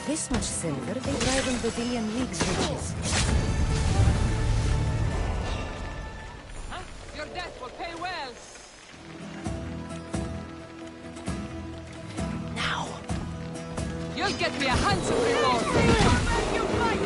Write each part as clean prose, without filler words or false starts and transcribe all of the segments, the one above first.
This much silver, they drive in Bavilion League's riches. Huh? Your debt will pay well. Now! You'll get me a handsome reward. You fight!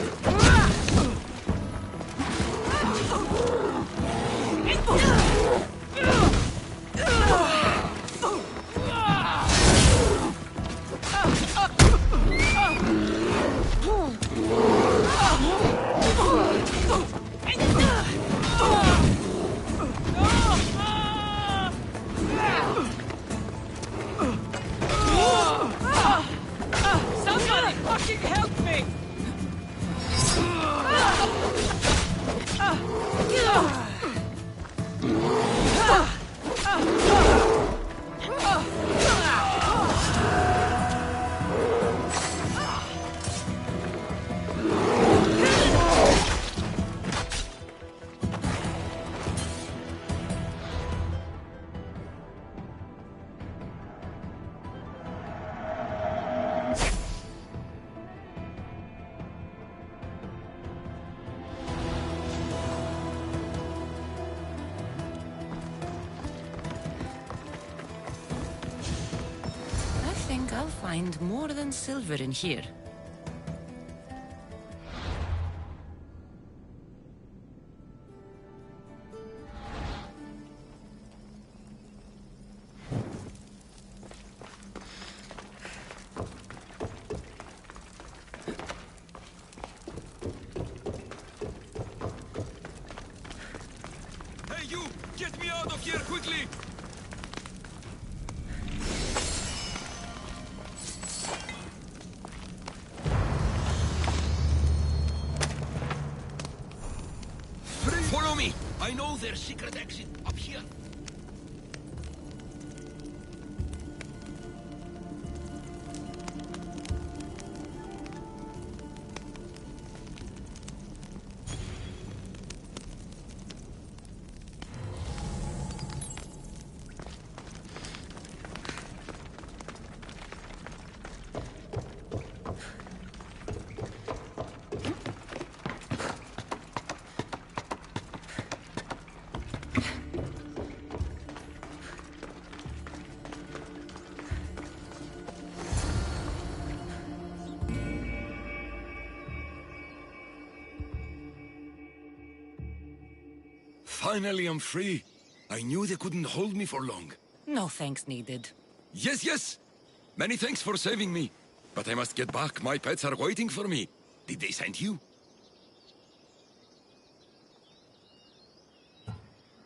Somebody fucking help me! I think I'll find more than silver in here. gear quickly! Follow me! I know there's secret exit up here. Finally, I'm free. I knew they couldn't hold me for long. No thanks needed. Yes, yes! Many thanks for saving me. But I must get back. My pets are waiting for me. Did they send you?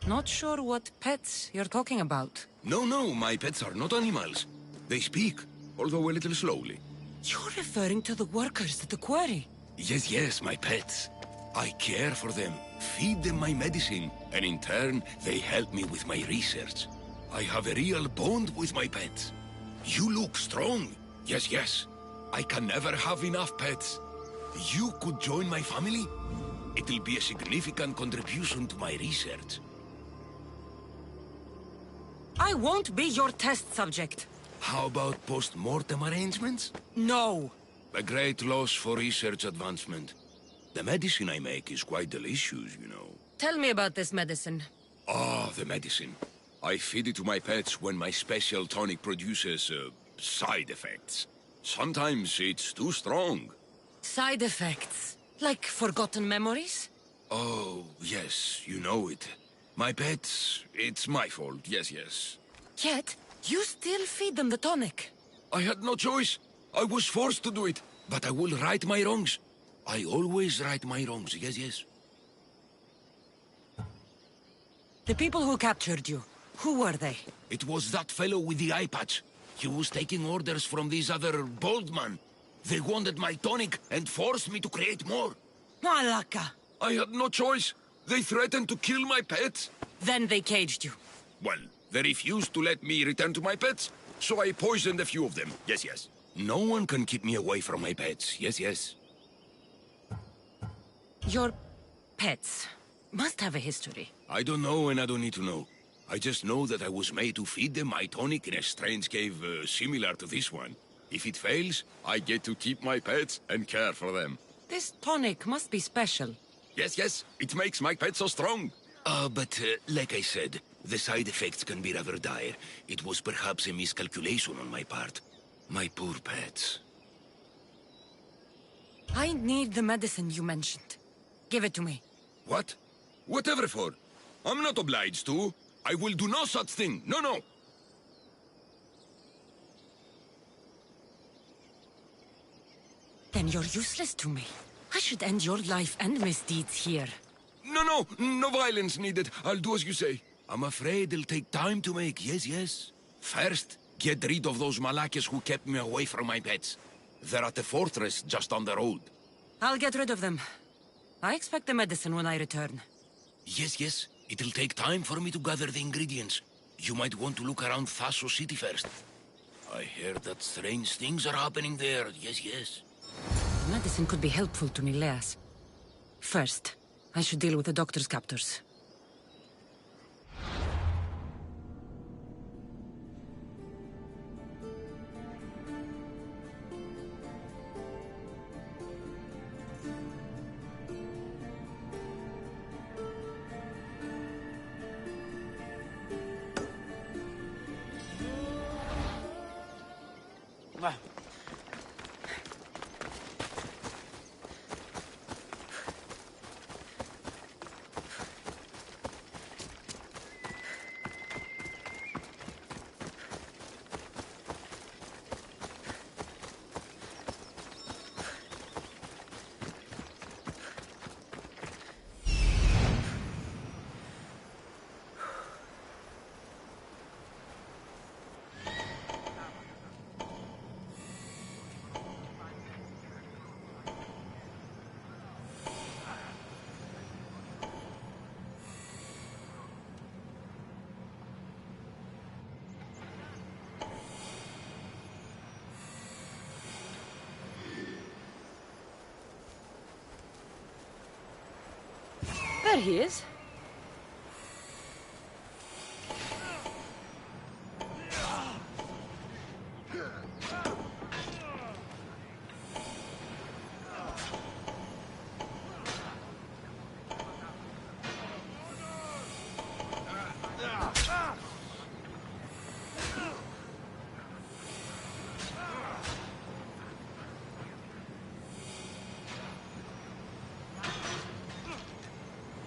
Not sure what pets you're talking about. No, my pets are not animals. They speak, although a little slowly. You're referring to the workers at the quarry. Yes, my pets. I care for them, feed them my medicine, and in turn, they help me with my research. I have a real bond with my pets. You look strong. Yes. I can never have enough pets. You could join my family? It'll be a significant contribution to my research. I won't be your test subject. How about post-mortem arrangements? No. A great loss for research advancement. The medicine I make is quite delicious, you know. Tell me about this medicine. The medicine. I feed it to my pets when my special tonic produces, side effects. Sometimes it's too strong. Side effects? Like forgotten memories? Oh, yes, you know it. My pets, it's my fault, yes. Yet, you still feed them the tonic. I had no choice. I was forced to do it, but I will right my wrongs. I always right my wrongs, yes. The people who captured you, who were they? It was that fellow with the eye patch. He was taking orders from this other bald man. They wanted my tonic and forced me to create more. Malaka! I had no choice. They threatened to kill my pets. Then they caged you. Well, they refused to let me return to my pets, so I poisoned a few of them, yes. No one can keep me away from my pets, yes. Your pets must have a history. I don't know and I don't need to know. I just know that I was made to feed them my tonic in a strange cave similar to this one. If it fails, I get to keep my pets and care for them. This tonic must be special. Yes, it makes my pets so strong. But like I said, the side effects can be rather dire. It was perhaps a miscalculation on my part. My poor pets. I need the medicine you mentioned. Give it to me. What? Whatever for. I'm not obliged to. I will do no such thing. No. Then you're useless to me. I should end your life and misdeeds here. No violence needed. I'll do as you say. I'm afraid it'll take time to make, yes. First, get rid of those Malakas who kept me away from my pets. They're at the fortress just on the road. I'll get rid of them. I expect the medicine when I return. Yes. It'll take time for me to gather the ingredients. You might want to look around Thasso City first. I hear that strange things are happening there, yes. The medicine could be helpful to Nileas. First, I should deal with the doctor's captors. There he is.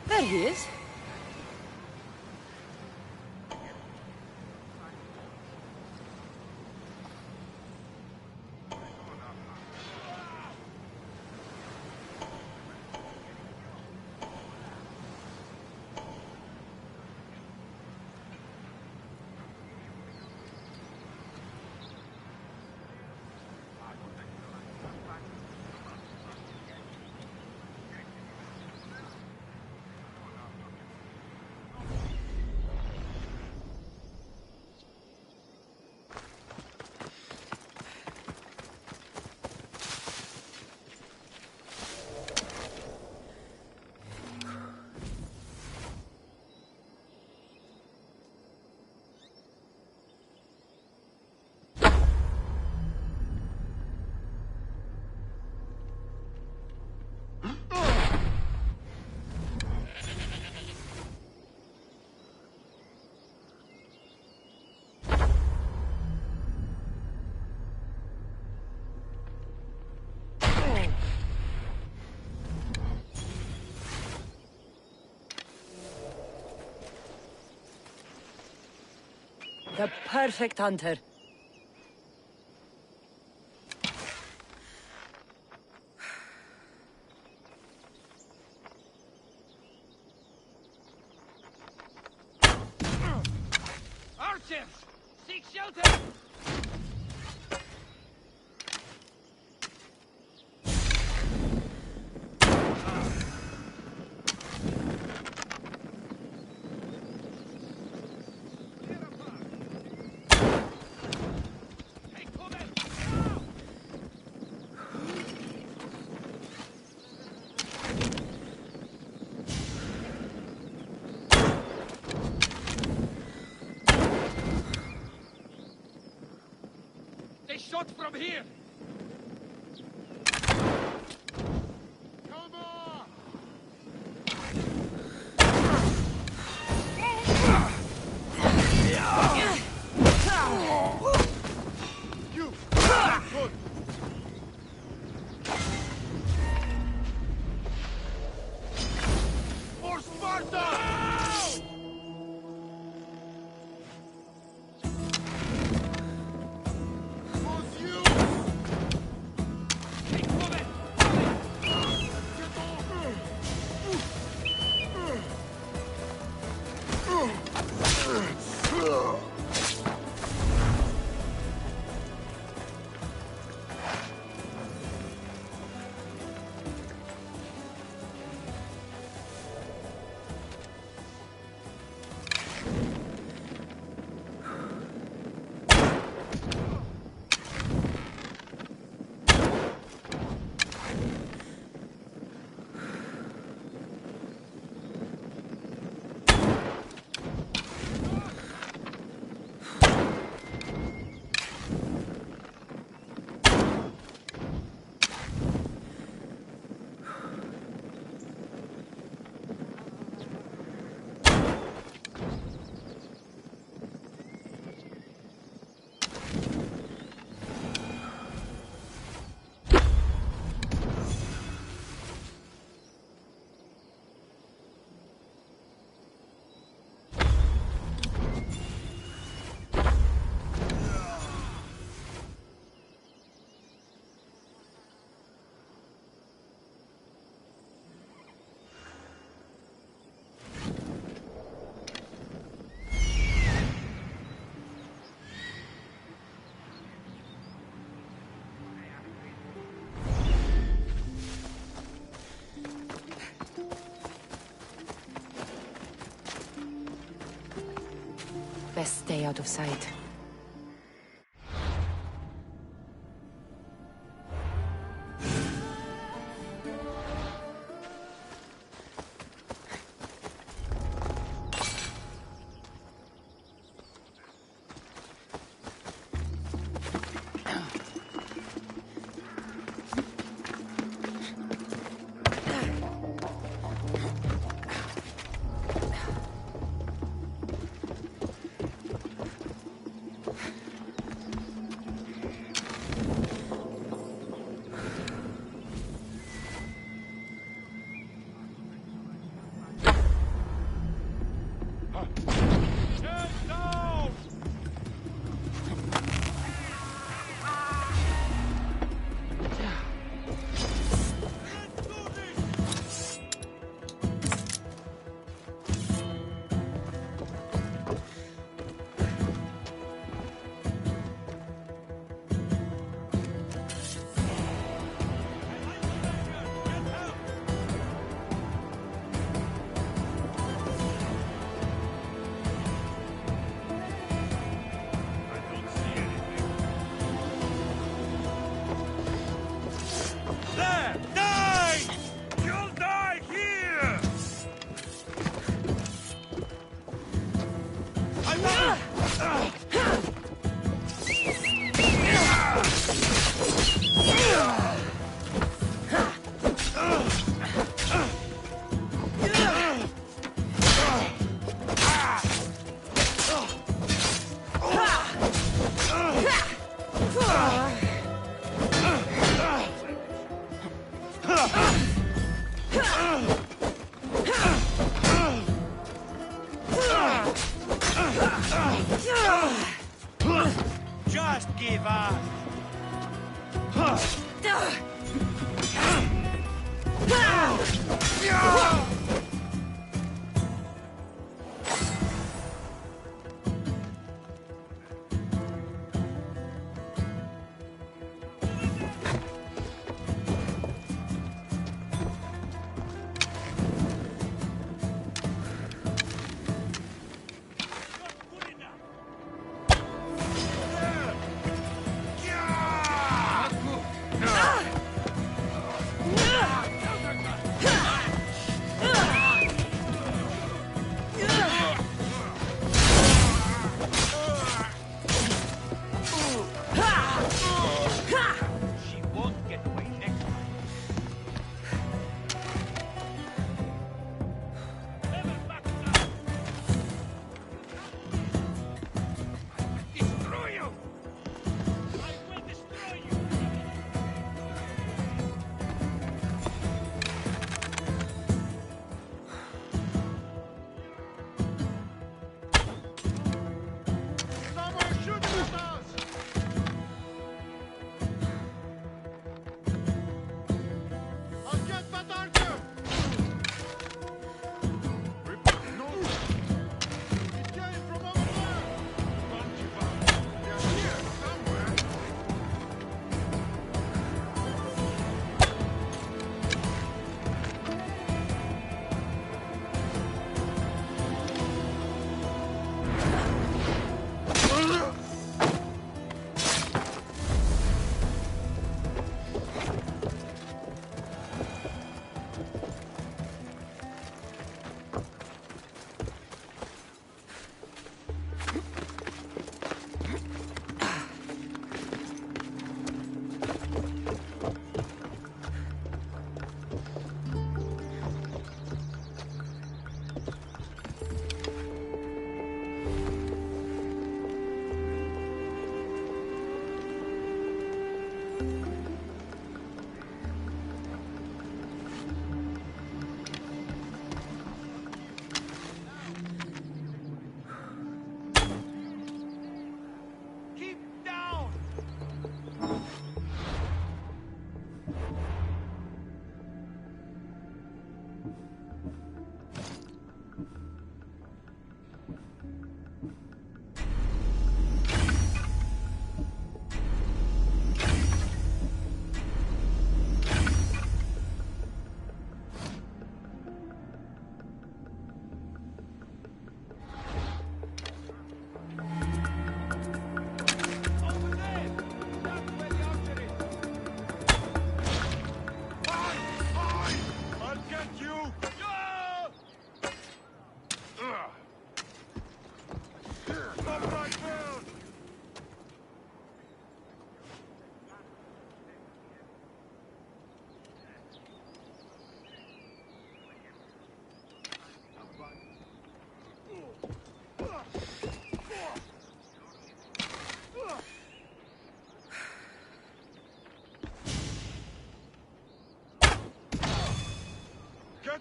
There he is. The perfect hunter. Archers! Seek shelter! They shot from here! Cover! You! Good! For Sparta! Best stay out of sight.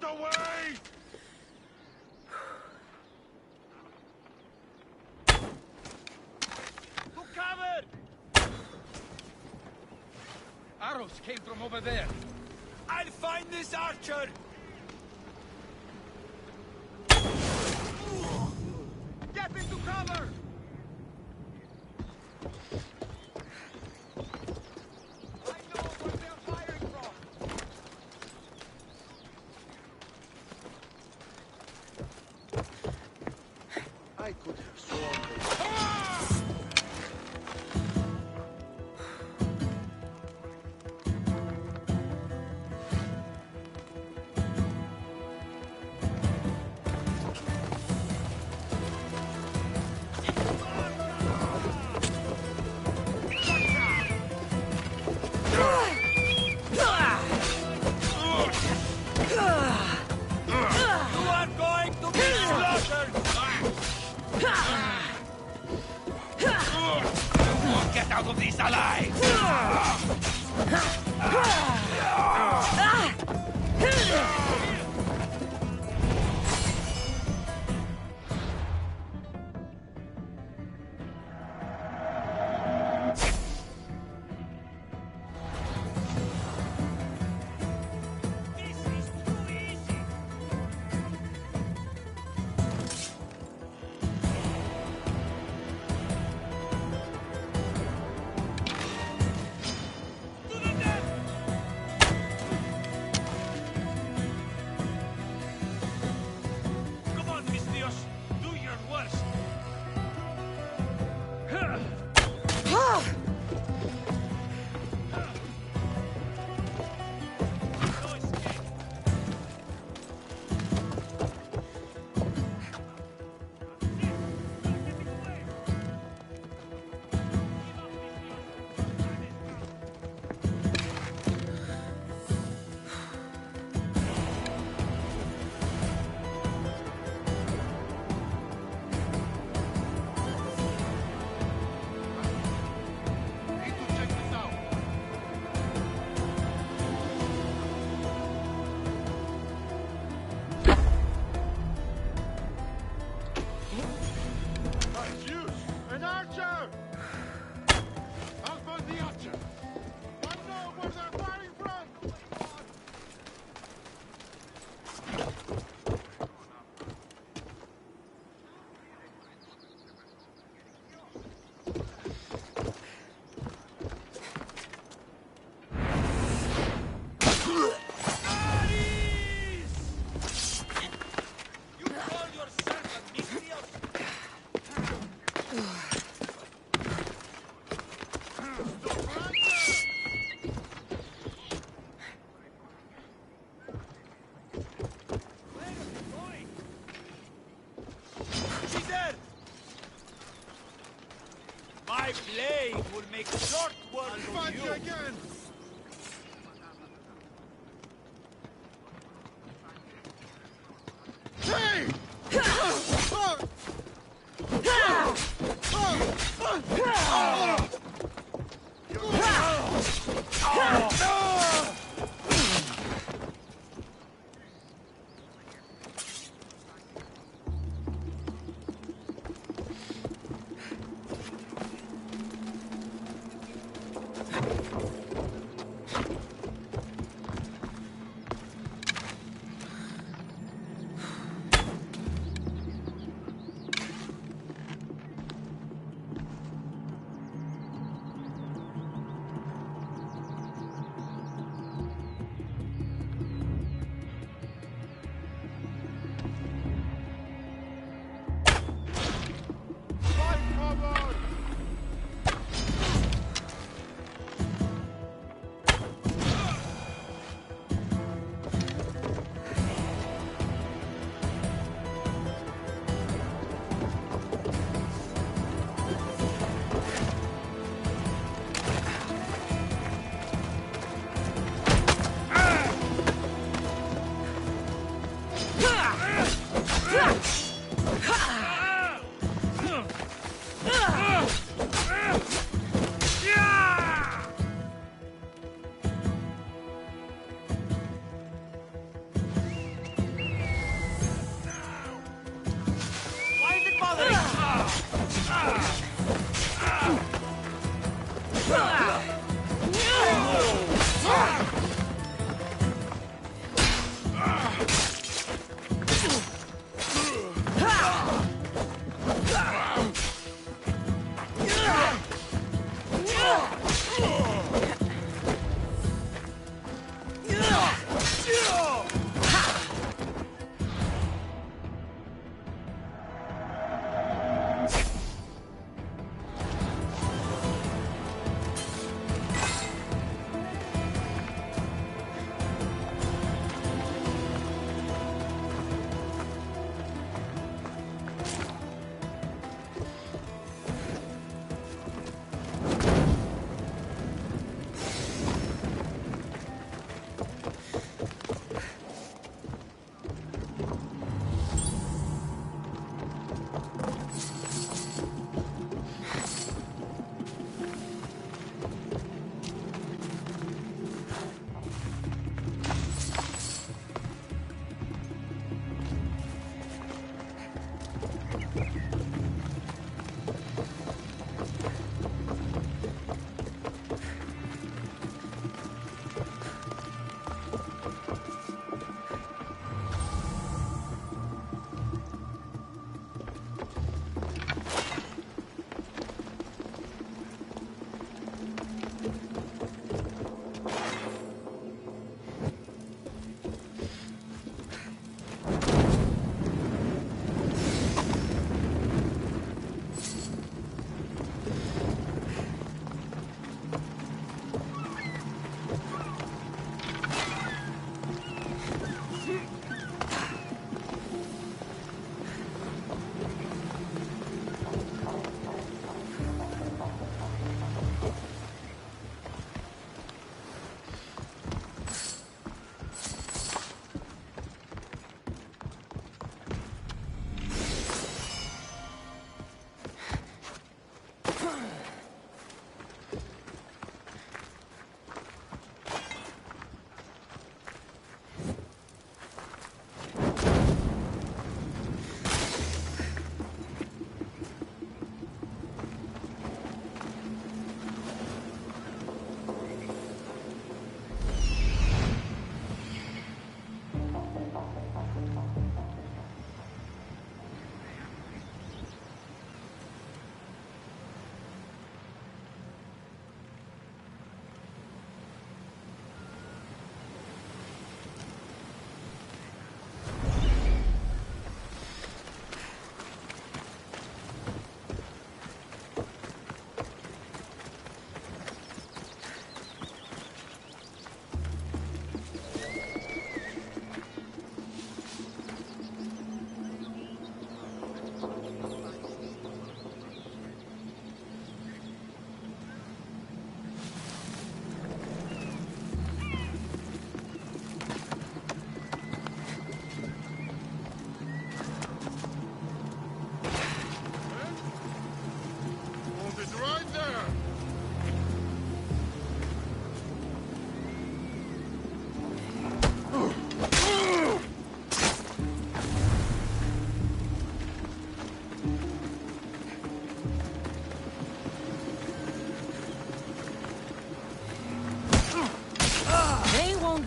Get away! To cover! Arrows came from over there. I'll find this archer! Get into cover! I know where they're firing from! I could have sworn they... You are going to be slaughtered! You won't get out of this alive! This is too easy!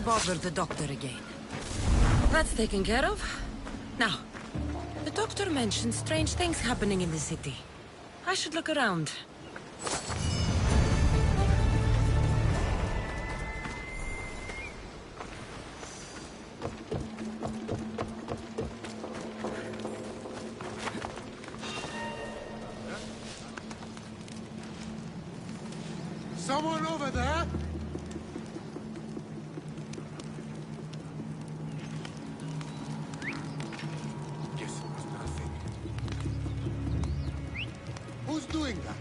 Bother the doctor again. That's taken care of. Now, the doctor mentioned strange things happening in the city. I should look around. Someone over there? Who's doing that?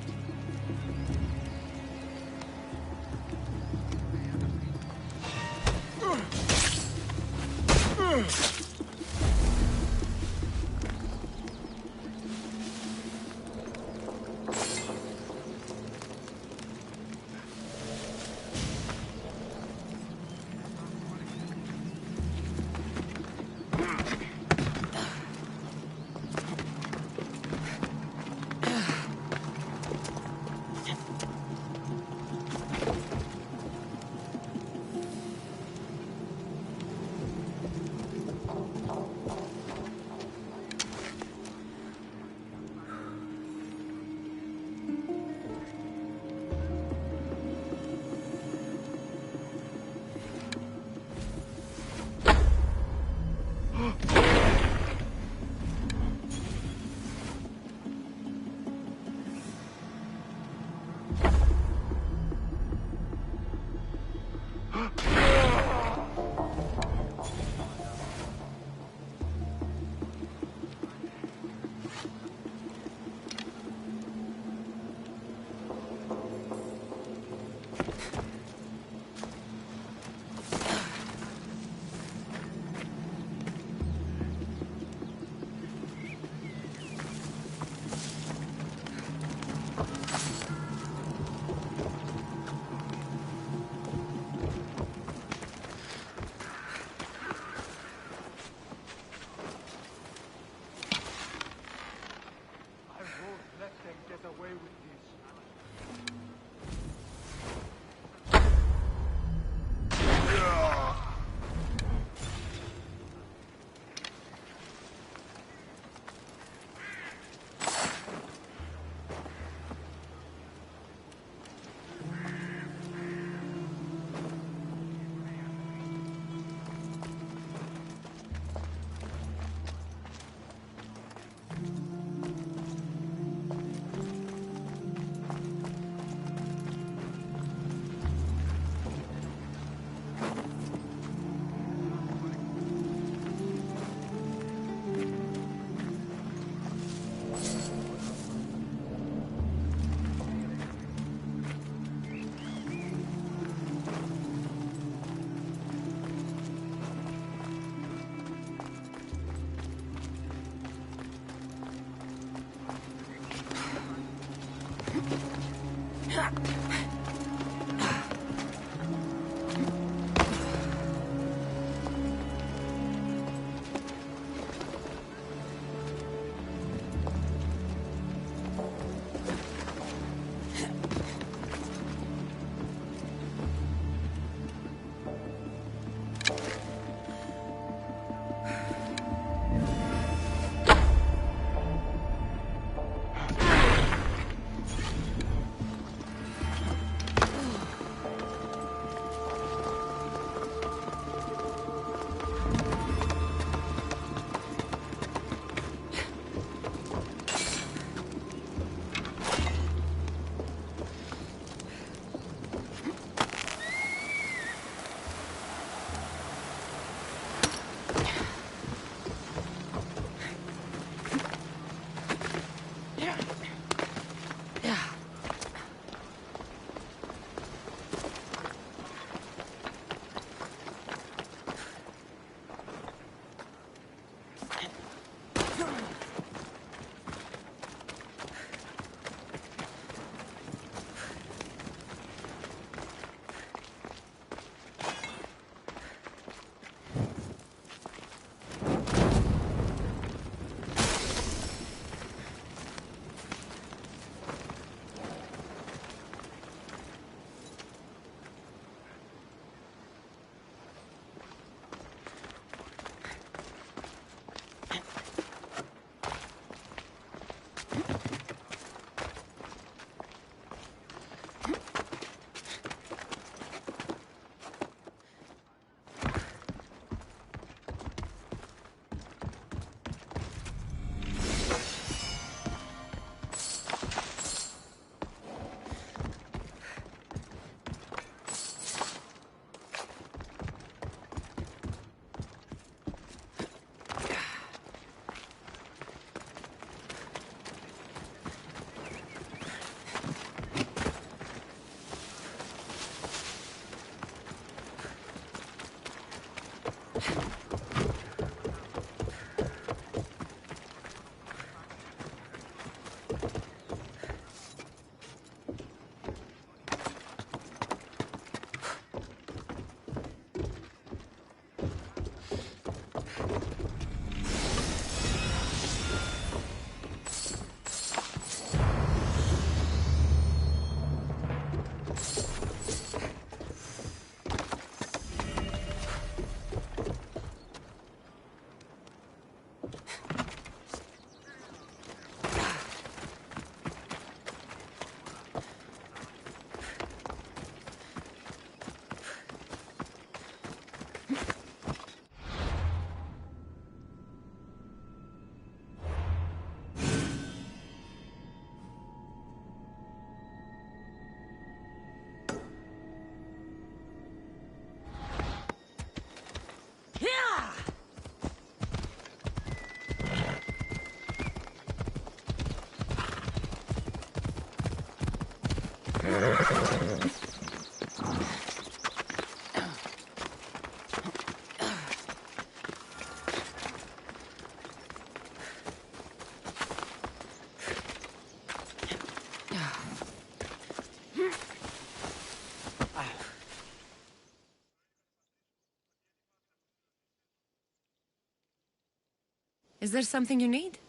Is there something you need?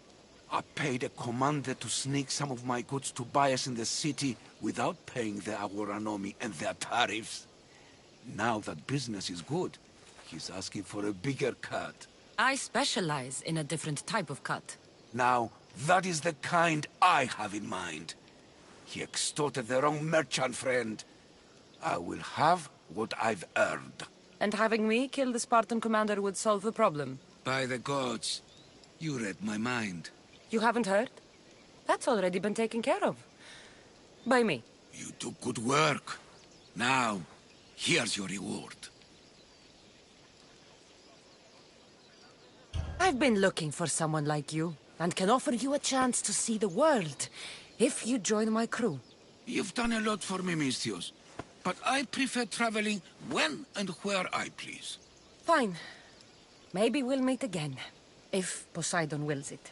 I paid a commander to sneak some of my goods to buyers in the city without paying the Agoranomi and their tariffs. Now that business is good, he's asking for a bigger cut. I specialize in a different type of cut. Now, that is the kind I have in mind. He extorted the wrong merchant friend. I will have what I've earned. And having me kill the Spartan commander would solve the problem. By the gods, you read my mind. You haven't heard? That's already been taken care of. By me. You do good work. Now, here's your reward. I've been looking for someone like you, and can offer you a chance to see the world, if you join my crew. You've done a lot for me, Misthios. But I prefer traveling when and where I please. Fine. Maybe we'll meet again, if Poseidon wills it.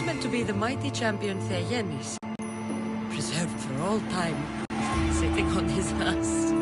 meant to be the mighty champion Theyenis, preserved for all time, sitting on his ass.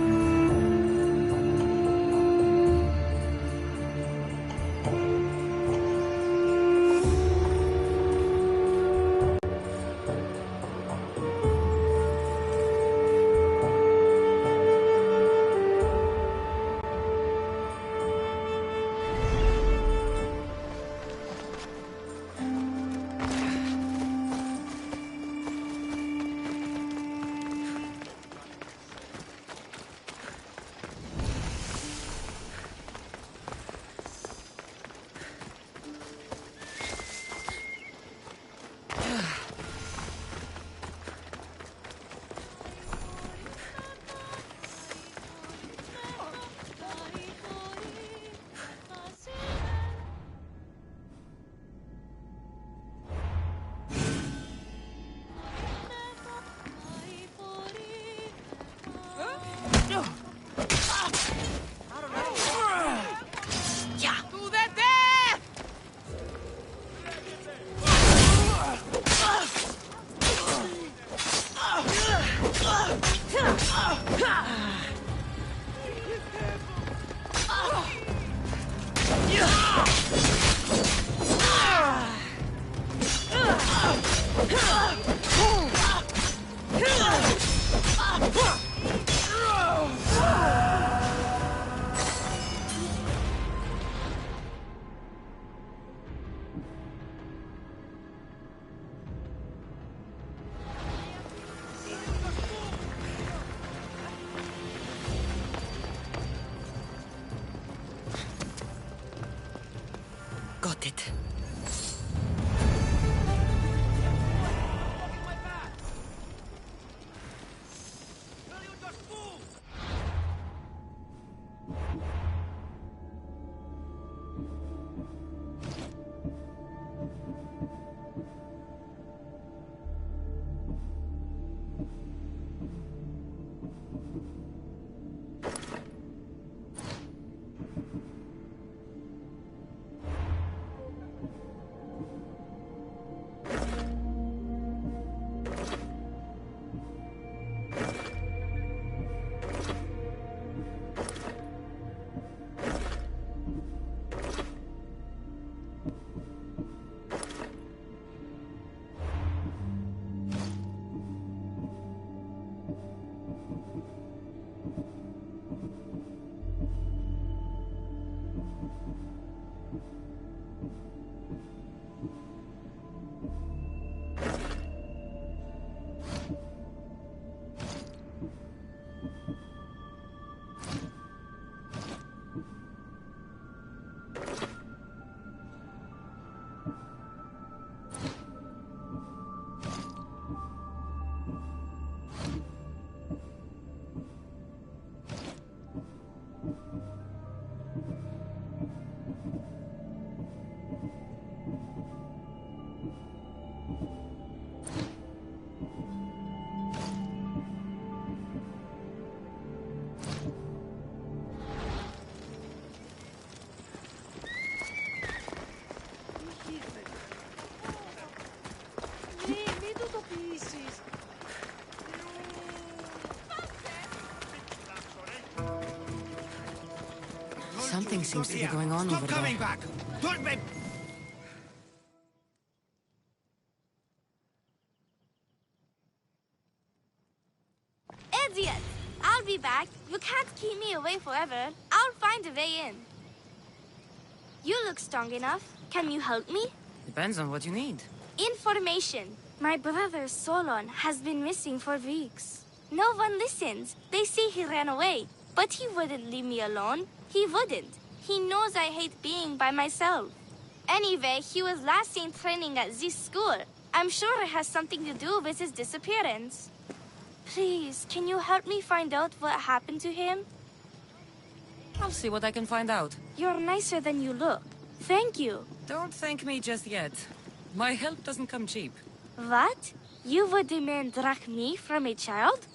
Got it. Something seems to be going on over there. Stop coming back! Don't be... Idiot! I'll be back. You can't keep me away forever. I'll find a way in. You look strong enough. Can you help me? Depends on what you need. Information. My brother Solon has been missing for weeks. No one listens. They say he ran away. But he wouldn't leave me alone. He wouldn't. He knows I hate being by myself. Anyway, he was last seen training at this school. I'm sure it has something to do with his disappearance. Please, can you help me find out what happened to him? I'll see what I can find out. You're nicer than you look. Thank you. Don't thank me just yet. My help doesn't come cheap. What? You would demand drachmi from a child?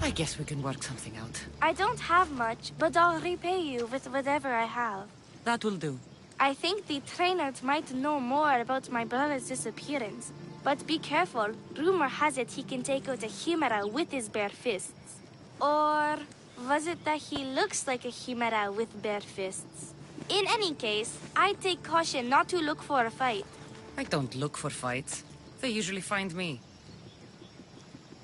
I guess we can work something out. I don't have much, but I'll repay you with whatever I have. That will do. I think the trainers might know more about my brother's disappearance. But be careful. Rumor has it he can take out a Chimera with his bare fists. Or was it that he looks like a Chimera with bare fists? In any case, I take caution not to look for a fight. I don't look for fights. They usually find me.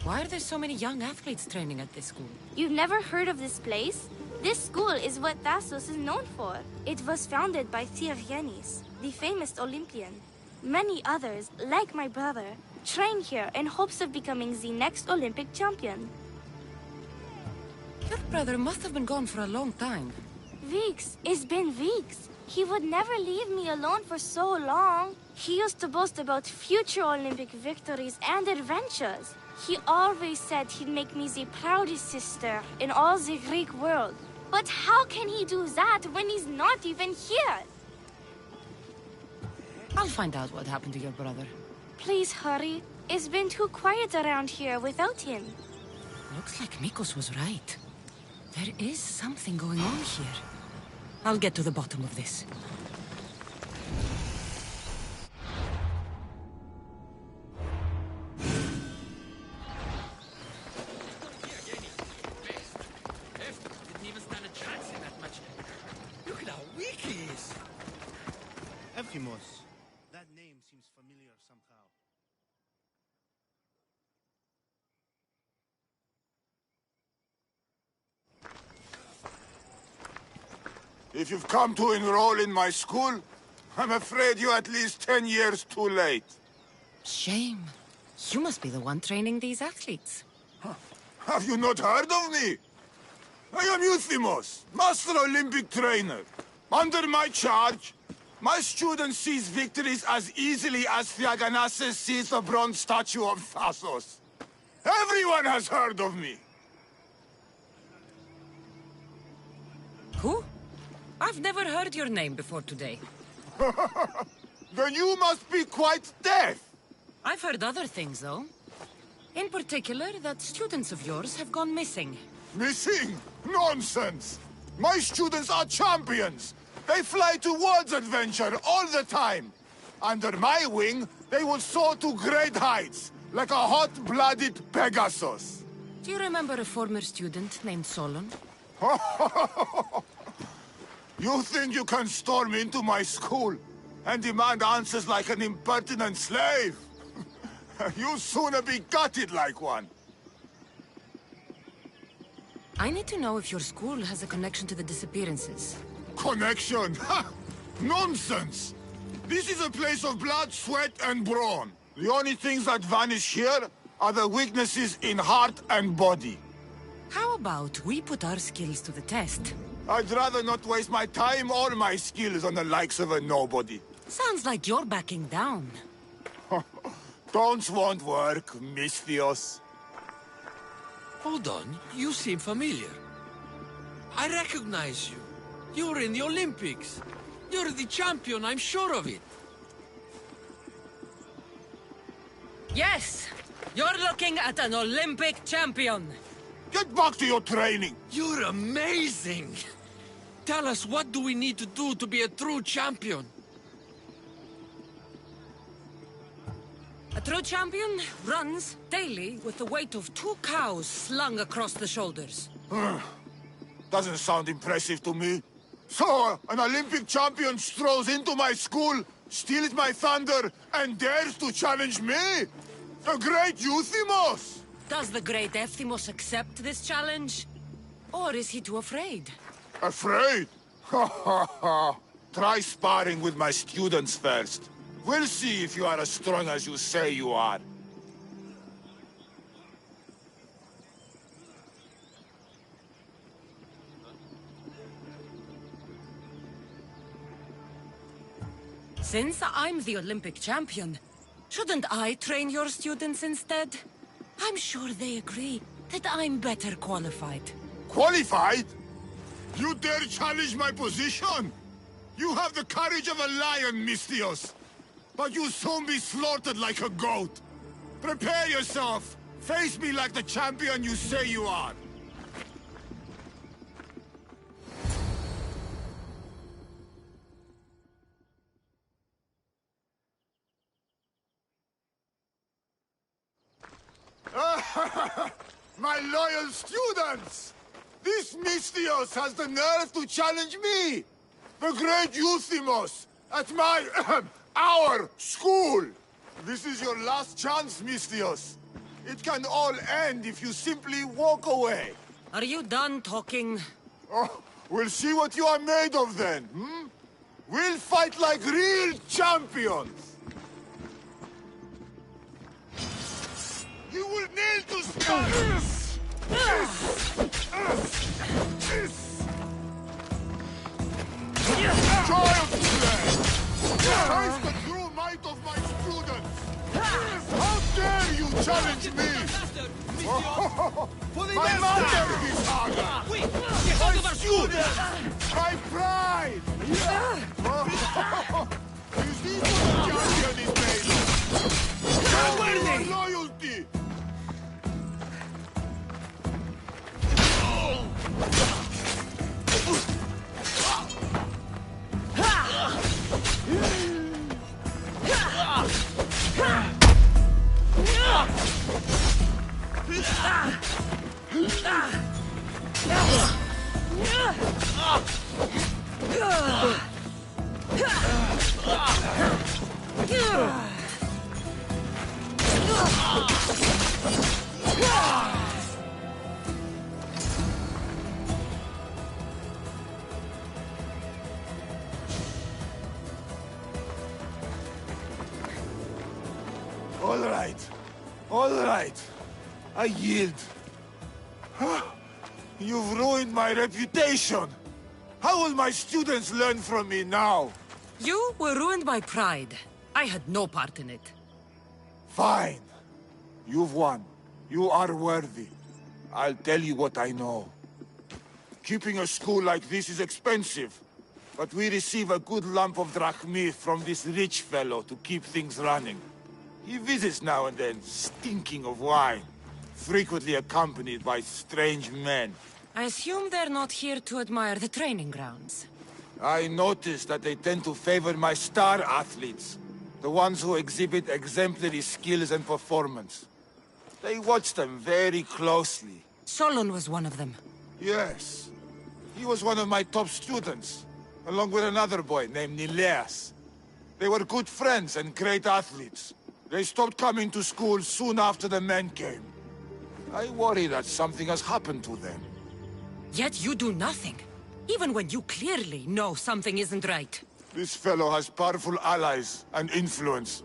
Why are there so many young athletes training at this school? You've never heard of this place? This school is what Thassos is known for. It was founded by Theogenes, the famous Olympian. Many others, like my brother, train here in hopes of becoming the next Olympic champion. Your brother must have been gone for a long time. Weeks. It's been weeks. He would never leave me alone for so long. He used to boast about future Olympic victories and adventures. He always said he'd make me the proudest sister in all the Greek world. But how can he do that when he's not even here? I'll find out what happened to your brother. Please hurry. It's been too quiet around here without him. Looks like Mikos was right. There is something going on here. I'll get to the bottom of this. Didn't even stand a chance in that match. Look at how weak he is. Ephimos. That name seems familiar somehow. If you've come to enroll in my school, I'm afraid you're at least 10 years too late. Shame. You must be the one training these athletes. Have you not heard of me? I am Euthymos, Master Olympic Trainer. Under my charge, my students seize victories as easily as Theogenes seized the bronze statue of Thassos. Everyone has heard of me. Who? I've never heard your name before today. Then you must be quite deaf. I've heard other things, though. In particular, that students of yours have gone missing. Missing? Nonsense! My students are champions! They fly towards adventure all the time! Under my wing, they will soar to great heights, like a hot-blooded Pegasus. Do you remember a former student named Solon? You think you can storm into my school and demand answers like an impertinent slave? You'll sooner be gutted like one. I need to know if your school has a connection to the disappearances. Connection? Ha! Nonsense! This is a place of blood, sweat, and brawn. The only things that vanish here are the weaknesses in heart and body. How about we put our skills to the test? I'd rather not waste my time or my skills on the likes of a nobody. Sounds like you're backing down. Don't want work, Misthios. Hold on, you seem familiar. I recognize you. You're in the Olympics. You're the champion, I'm sure of it. Yes! You're looking at an Olympic champion! Get back to your training! You're amazing! Tell us, what do we need to do to be a true champion? A true champion runs daily with the weight of 2 cows slung across the shoulders. Doesn't sound impressive to me. So, an Olympic champion strolls into my school, steals my thunder, and dares to challenge me? The great Euthymos! Does the great Ephthymos accept this challenge? Or is he too afraid? Afraid? Ha ha ha! Try sparring with my students first. We'll see if you are as strong as you say you are. Since I'm the Olympic champion, shouldn't I train your students instead? I'm sure they agree that I'm better qualified. Qualified? You dare challenge my position? You have the courage of a lion, Misthios. But you'll soon be slaughtered like a goat. Prepare yourself. Face me like the champion you say you are. my loyal students! This Mystios has the nerve to challenge me! The great Euthymos! At my... our school! This is your last chance, Mystios. It can all end if you simply walk away. Are you done talking? Oh, we'll see what you are made of then, hmm? We'll fight like real champions! You will nail to spikes! Child slay! Taste the true might of my students! How dare you challenge me! My mother is honor! My students! My pride! Is this what a champion is made of? Show me your loyalty! All right. I yield. You've ruined my reputation. How will my students learn from me now? You were ruined by pride. I had no part in it. Fine. You've won. You are worthy. I'll tell you what I know. Keeping a school like this is expensive, but we receive a good lump of drachmi from this rich fellow to keep things running. He visits now and then, stinking of wine, frequently accompanied by strange men. I assume they're not here to admire the training grounds. I noticed that they tend to favor my star athletes, the ones who exhibit exemplary skills and performance. They watch them very closely. Solon was one of them. Yes. He was one of my top students, along with another boy named Nileas. They were good friends and great athletes. They stopped coming to school soon after the men came. I worry that something has happened to them. Yet you do nothing, even when you clearly know something isn't right. This fellow has powerful allies and influence.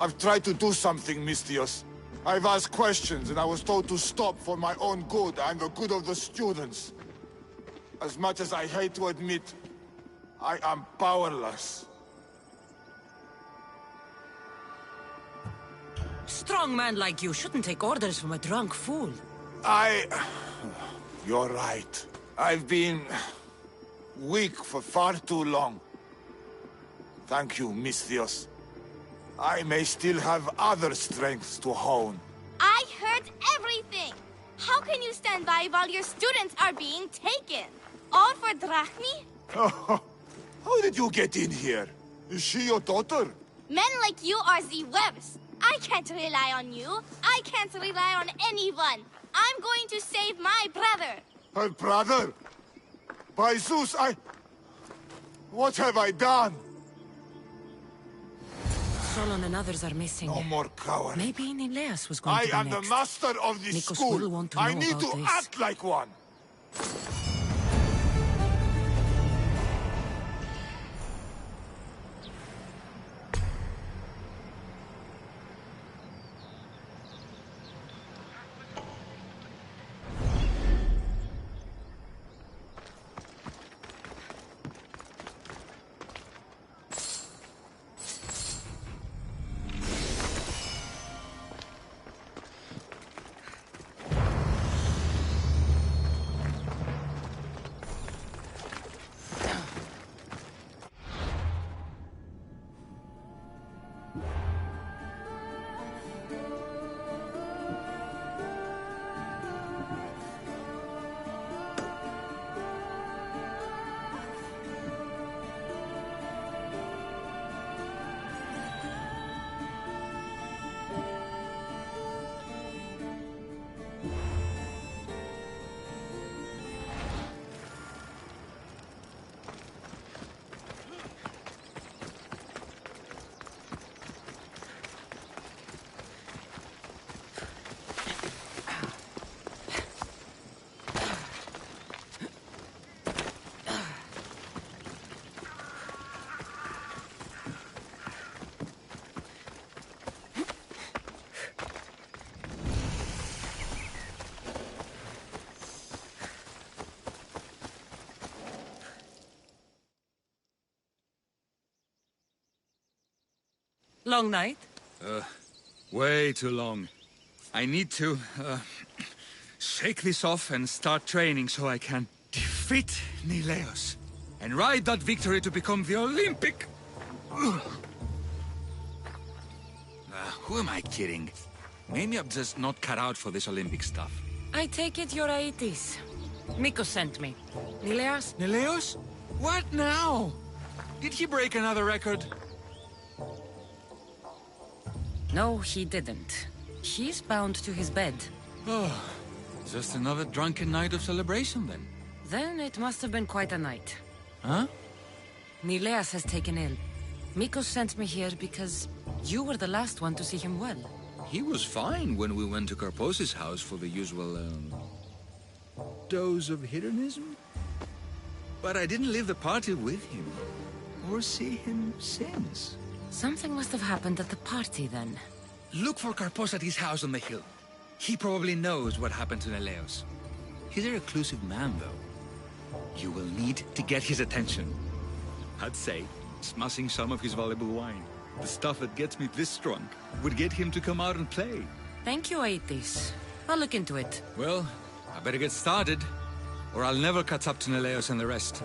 I've tried to do something, Mystios. I've asked questions and I was told to stop for my own good and the good of the students. As much as I hate to admit, I am powerless. Strong man like you shouldn't take orders from a drunk fool. You're right. I've been... weak for far too long. Thank you, Mystios. I may still have other strengths to hone. I heard everything! How can you stand by while your students are being taken? All for drachmi? How did you get in here? Is she your daughter? Men like you are the webs. I can't rely on you. I can't rely on anyone. I'm going to save my brother. Her brother? By Zeus, what have I done? Solon and others are missing. No more cowards. Maybe Nileas was going to be I am next. the master of this Nikos school. will want to I know need about to this. act like one. Long night? Way too long. I need to, shake this off and start training so I can defeat Nileos and ride that victory to become the Olympic... who am I kidding? Maybe I'm just not cut out for this Olympic stuff. I take it you're Aetis. Miko sent me. Nileos? Nileos? What now? Did he break another record? No, he didn't. He's bound to his bed. Oh, just another drunken night of celebration then. Then it must have been quite a night. Huh? Nileas has taken ill. Miko sent me here because you were the last one to see him well. He was fine when we went to Karpos's house for the usual, dose of hedonism. But I didn't leave the party with him, or see him since. Something must have happened at the party then. Look for Karpos at his house on the hill. He probably knows what happened to Neleos. He's a reclusive man, though. You will need to get his attention. I'd say, smashing some of his valuable wine. The stuff that gets me this drunk would get him to come out and play. Thank you, Aetis. I'll look into it. Well, I better get started, or I'll never catch up to Neleos and the rest.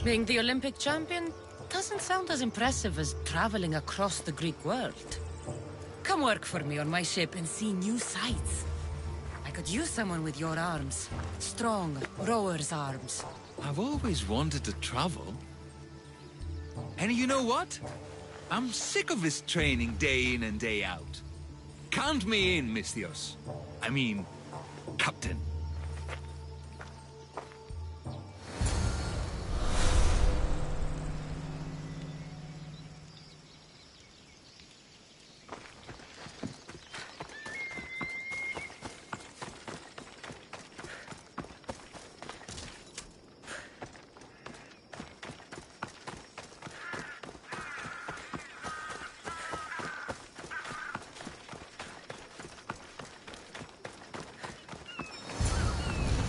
Being the Olympic champion doesn't sound as impressive as traveling across the Greek world. Come work for me on my ship and see new sights. I could use someone with your arms. Strong, rower's arms. I've always wanted to travel. And you know what? I'm sick of this training day in and day out. Count me in, Misthios. I mean, Captain.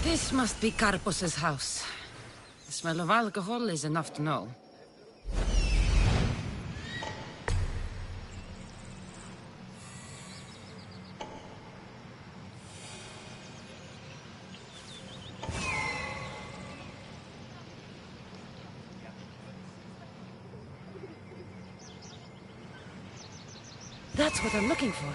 This must be Karpos's house. The smell of alcohol is enough to know. That's what I'm looking for.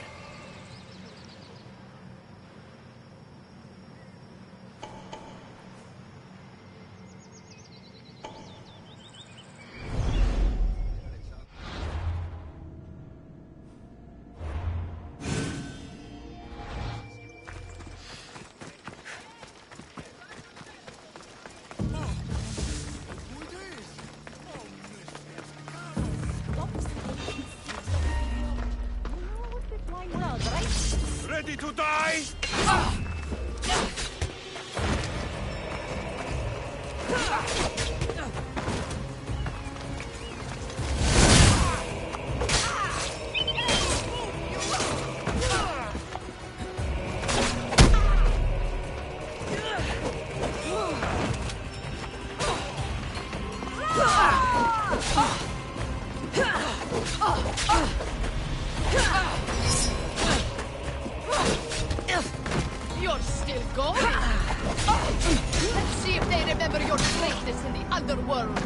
Ready to die? You're still going? Let's see if they remember your greatness in the underworld.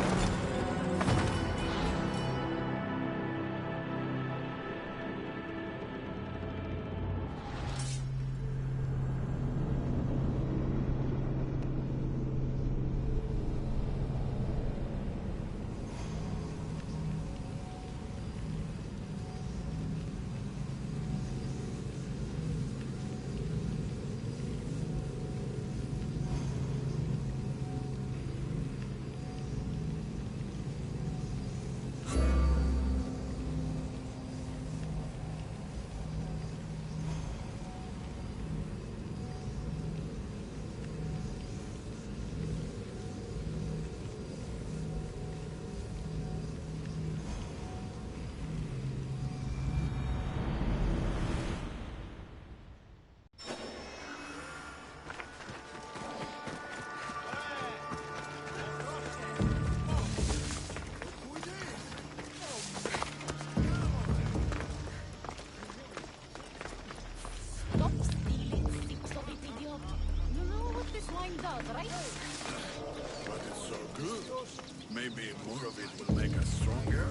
good. Maybe more of it will make us stronger?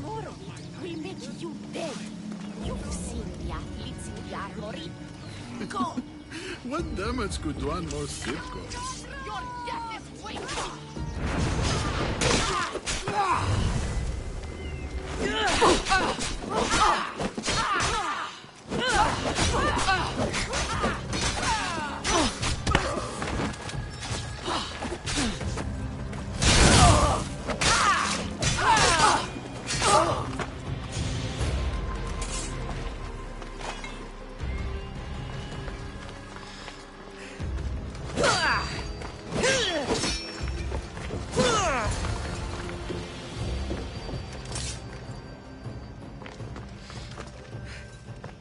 More of it will make you dead. You've seen the athletes in the armory. Go! What damage could one more sip cause? Your death is waiting!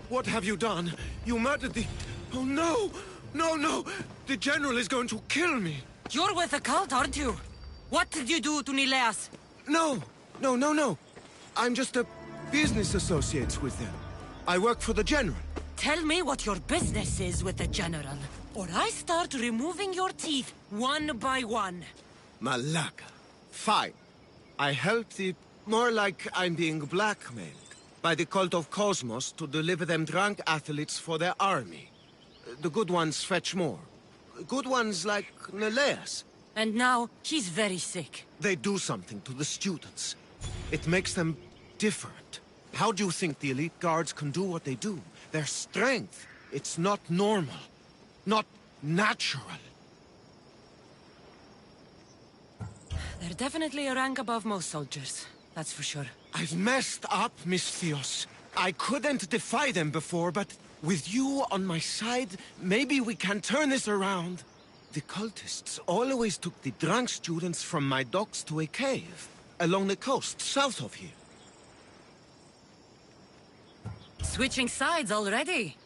What have you done? You murdered the... Oh, no! No, no! The General is going to kill me! You're with the cult, aren't you? What did you do to Nileas? No! No, no, no! I'm just a business associate with them. I work for the General. Tell me what your business is with the General, or I start removing your teeth one by one. Malaka. Fine. I help the... More like I'm being blackmailed by the cult of Cosmos to deliver them drunk athletes for their army. The good ones fetch more. Good ones like Neleas. And now, he's very sick. They do something to the students. It makes them different. How do you think the elite guards can do what they do? Their strength. It's not normal. Not natural. They're definitely a rank above most soldiers. That's for sure. I've messed up, Miss Theos. I couldn't defy them before, but with you on my side, maybe we can turn this around. The cultists always took the drunk students from my docks to a cave, along the coast, south of here. Switching sides already?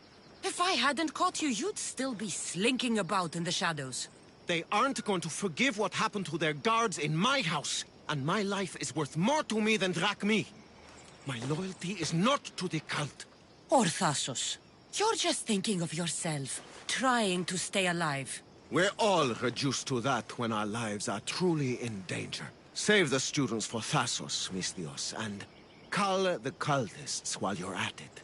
If I hadn't caught you, you'd still be slinking about in the shadows. They aren't going to forgive what happened to their guards in my house. And my life is worth more to me than Drachmi. My loyalty is not to the cult. Or Thassos. You're just thinking of yourself, trying to stay alive. We're all reduced to that when our lives are truly in danger. Save the students for Thassos, Misthios, and cull the cultists while you're at it.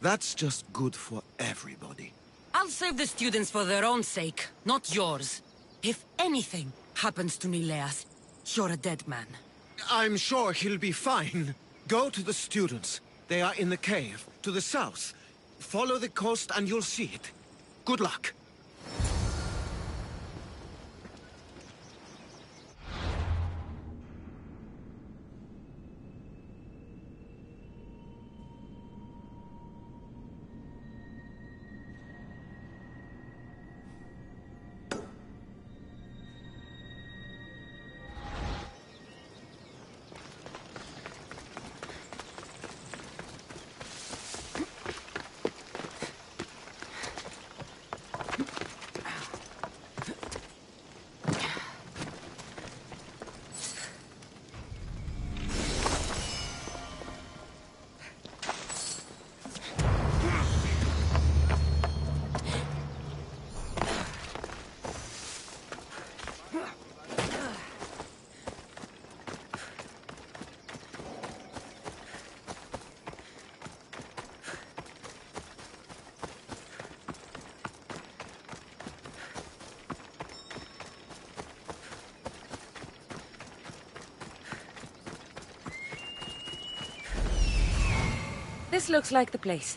That's just good for everybody. I'll save the students for their own sake, not yours. If anything happens to Nileas, you're a dead man. I'm sure he'll be fine. Go to the students. They are in the cave, to the south. Follow the coast and you'll see it. Good luck. This looks like the place.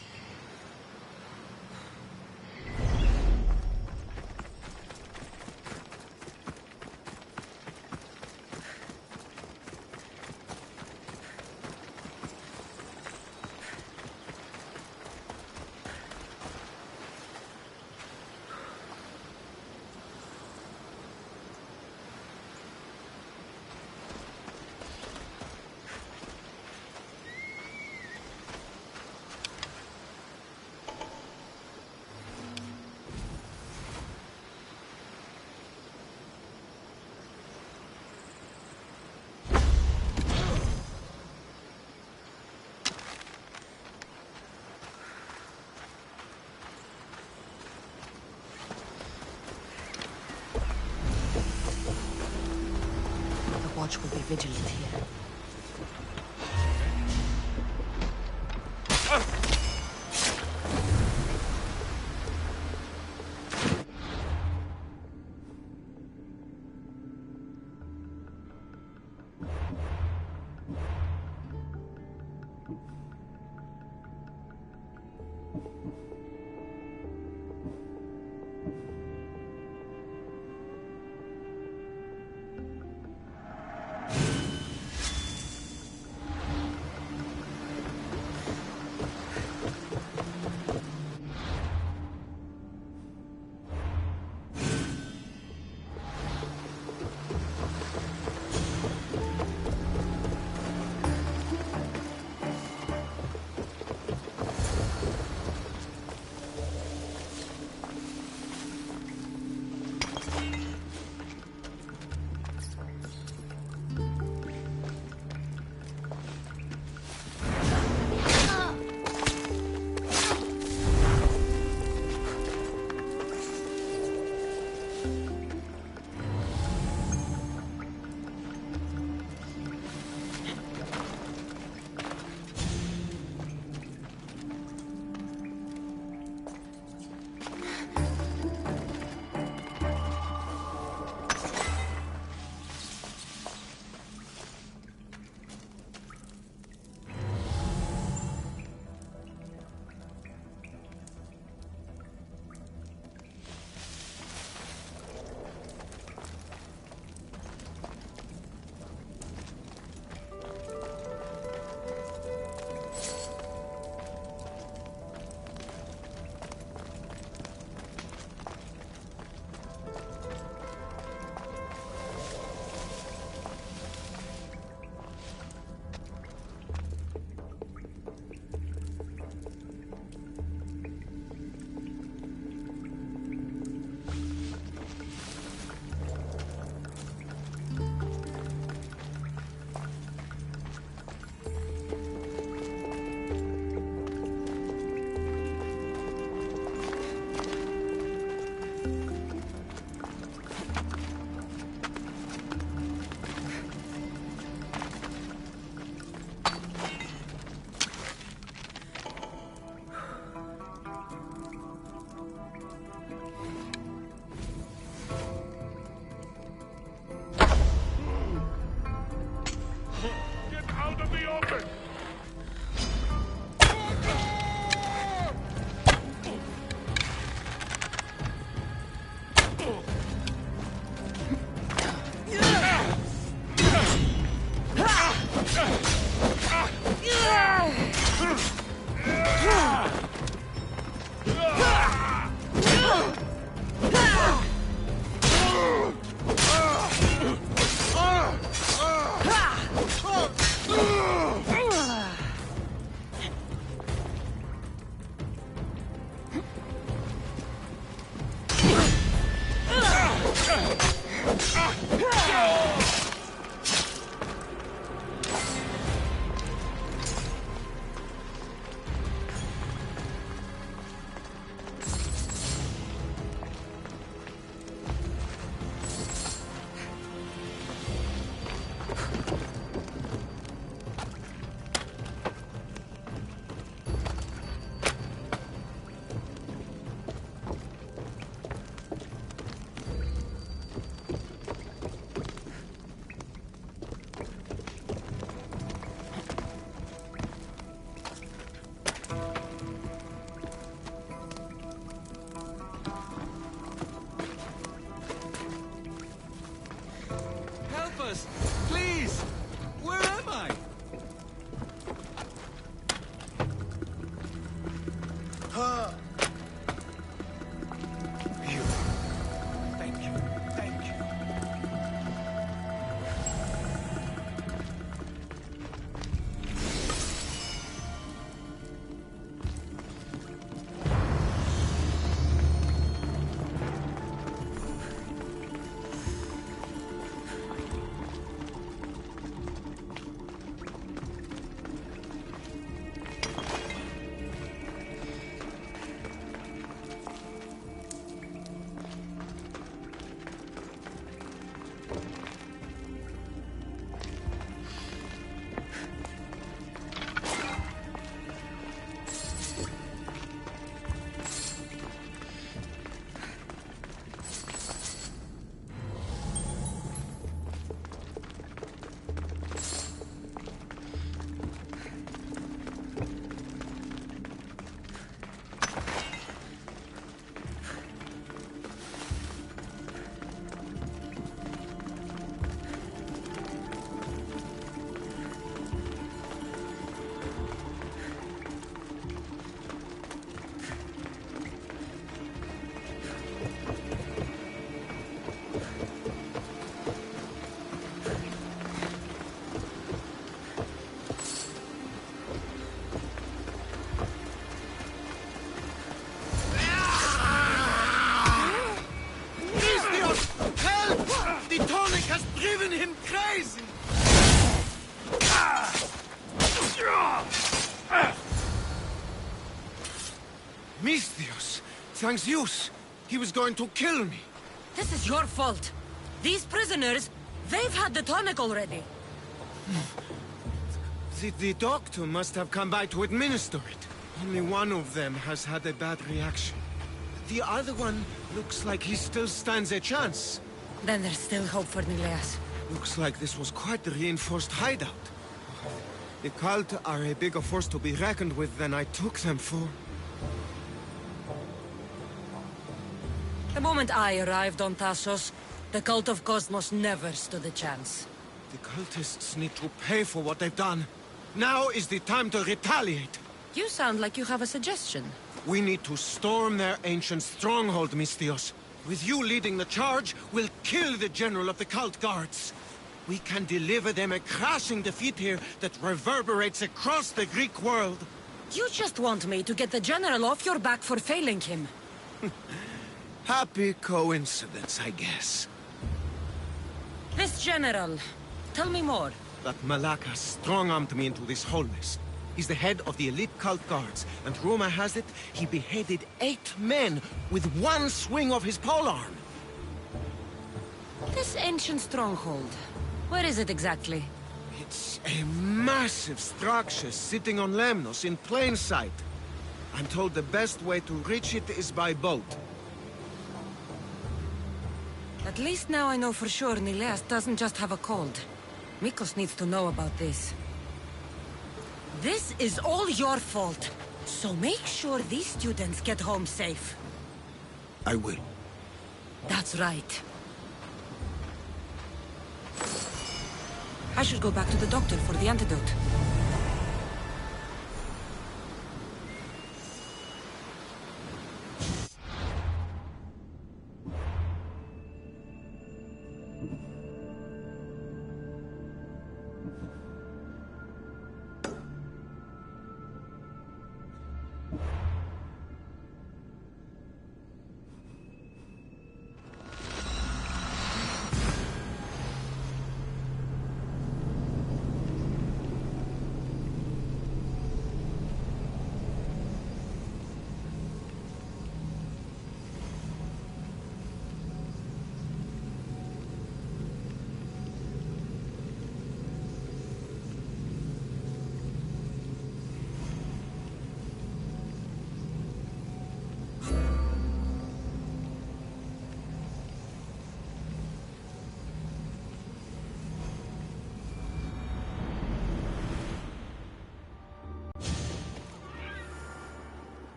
watch will be vigilant here. Please! Where am I? Thank you. Thank you. driven him crazy! Misthios, thanks Zeus. He was going to kill me. This is your fault. These prisoners, they've had the tonic already. The doctor must have come by to administer it. Only one of them has had a bad reaction. The other one looks like he still stands a chance. Then there's still hope for Nileas. Looks like this was quite a reinforced hideout. The cult are a bigger force to be reckoned with than I took them for. The moment I arrived on Tassos, the cult of Cosmos never stood a chance. The cultists need to pay for what they've done. Now is the time to retaliate. You sound like you have a suggestion. We need to storm their ancient stronghold, Misthios. With you leading the charge, we'll kill the general of the cult guards. We can deliver them a crashing defeat here that reverberates across the Greek world. You just want me to get the general off your back for failing him. Happy coincidence, I guess. This general, tell me more. That Malaka strong-armed me into this whole mess. He's the head of the elite cult guards, and rumor has it, he beheaded 8 men with one swing of his polearm. This ancient stronghold, where is it exactly? It's a massive structure sitting on Lemnos in plain sight. I'm told the best way to reach it is by boat. At least now I know for sure Nileas doesn't just have a cold. Mikos needs to know about this. This is all your fault. So make sure these students get home safe. I will. That's right. I should go back to the doctor for the antidote.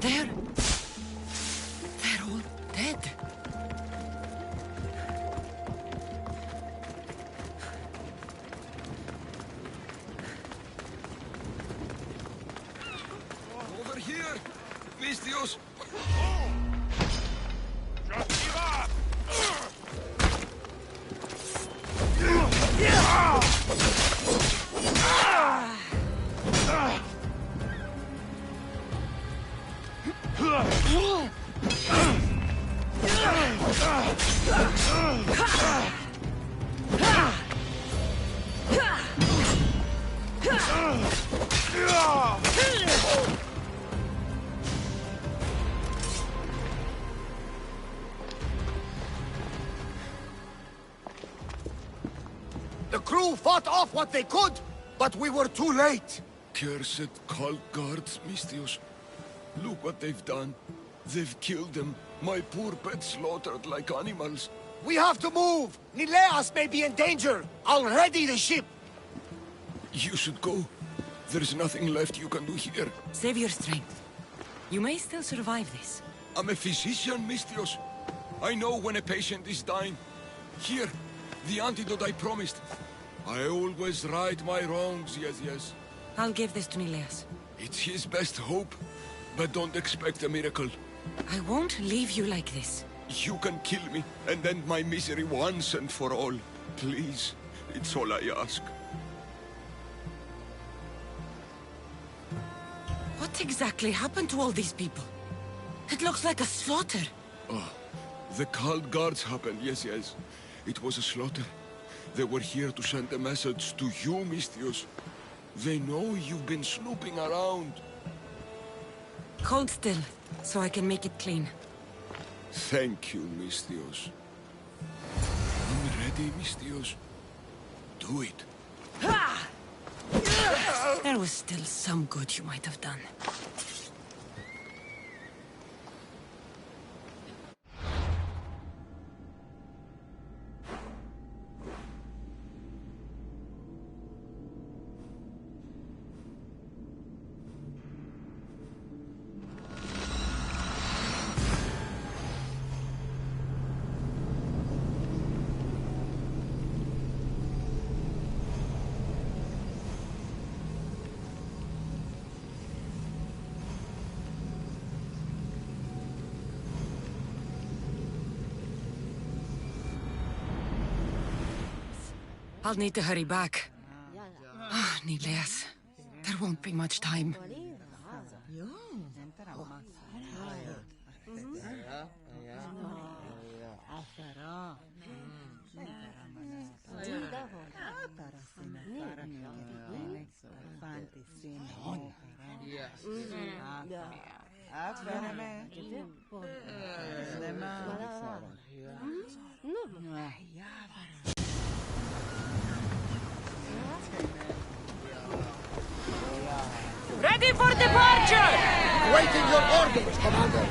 They're all dead. Over here! Misthios! Just give up! The crew fought off what they could, but we were too late. Cursed cult guards, Misthios. Look what they've done. They've killed them. My poor pets slaughtered like animals. We have to move. Nileas may be in danger. I'll ready the ship. You should go. There's nothing left you can do here. Save your strength. You may still survive this. I'm a physician, Misthios. I know when a patient is dying. Here, the antidote I promised. I always right my wrongs, yes. I'll give this to Nileas. It's his best hope, but don't expect a miracle. I won't leave you like this. You can kill me and end my misery once and for all. Please, it's all I ask. What exactly happened to all these people? It looks like a slaughter. Oh, The cult guards happened, yes. It was a slaughter. They were here to send a message to you, Misthios. They know you've been snooping around. Hold still, so I can make it clean. Thank you, Misthios. I'm ready, Misthios. Do it. There was still some good you might have done. I'll need to hurry back. Nileas, there won't be much time. Ready for departure! Waiting your orders, Commander!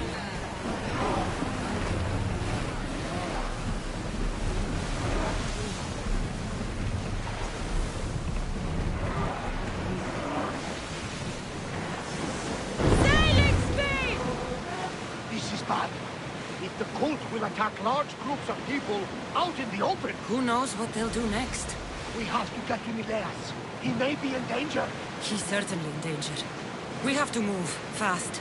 Sailing speed! This is bad. If the cult will attack large groups of people out in the open... Who knows what they'll do next? We have to get to Nileas. He may be in danger. He's certainly in danger. We have to move, fast.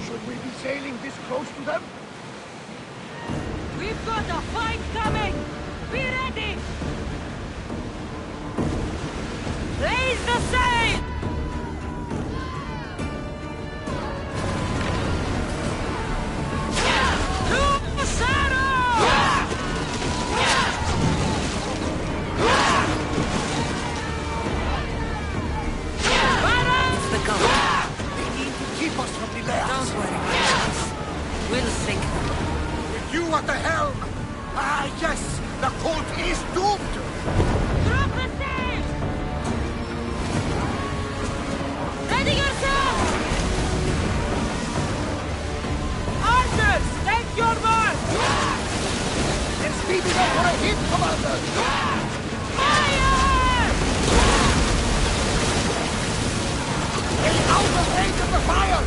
Should we be sailing this close to them? We've got a fight coming! Be ready! Raise the sail! To the saddle! It's the goal. They need to keep us from Nileas. Don't worry, Nileas. We'll sink them. With you at the helm! Ah, yes! The cult is doomed! Drop the sail! Ready yourself! Archers, take your mark! They're speeding up for a hit, Commander! Fire! Stay out of range of the fire!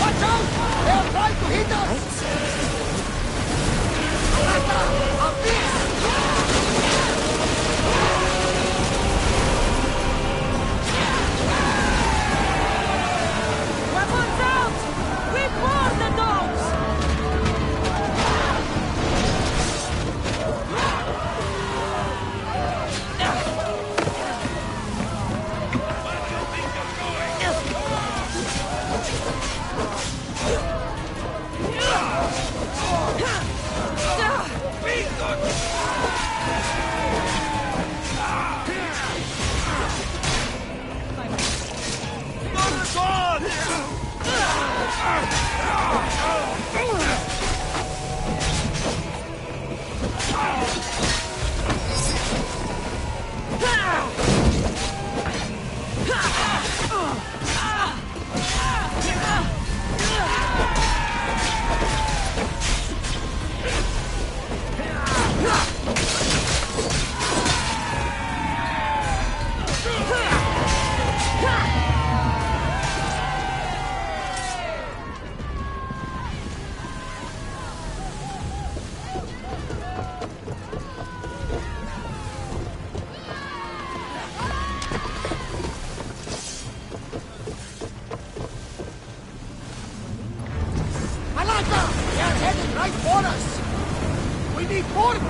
Watch out! They're trying to hit us! Alata! A beast! Weapons out! We board the dogs!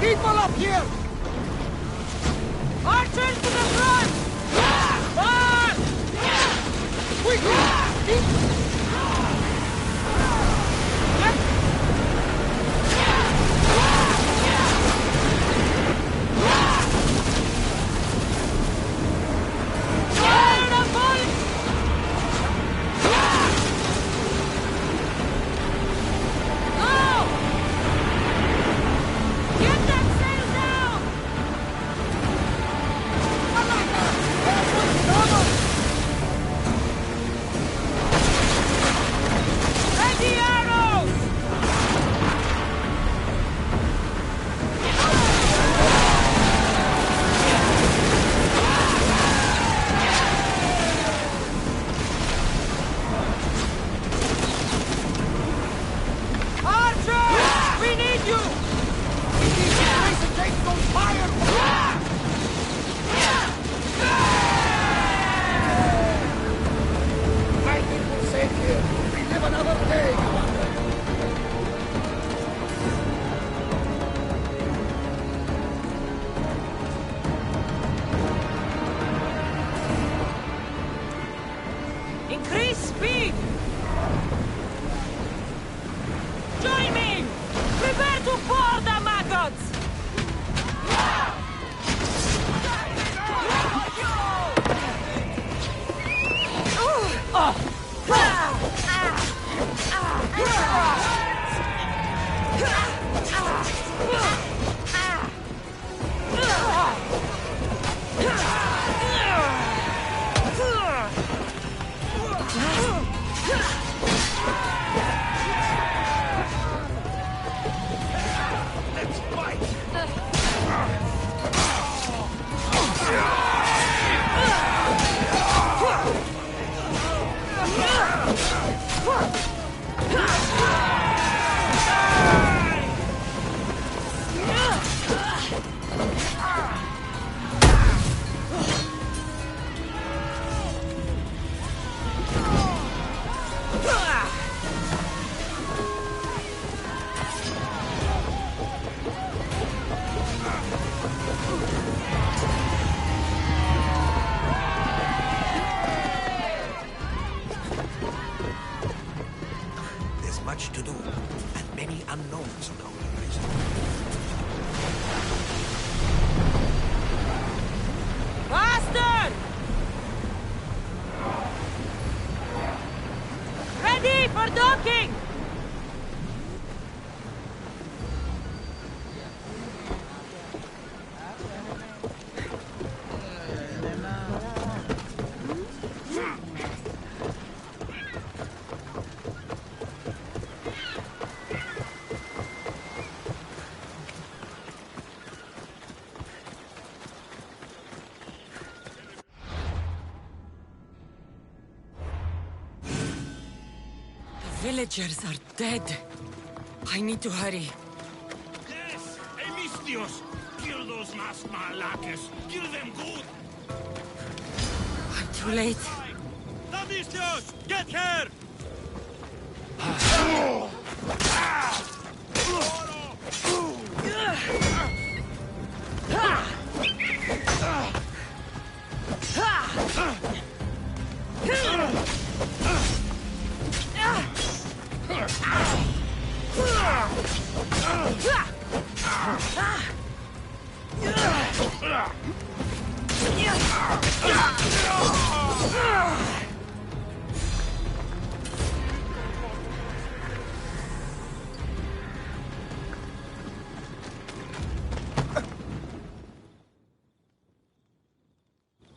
people up here! Archers to the front! Fall! Quickly! Increase speed! Join me! Prepare to board the maggots! There's much to do, and many unknowns on our horizon. Faster! Ready for docking! Villagers are dead. I need to hurry. Yes! Emistios! Kill those masked malakes! Kill them good! I'm too late. Emistios! Get here!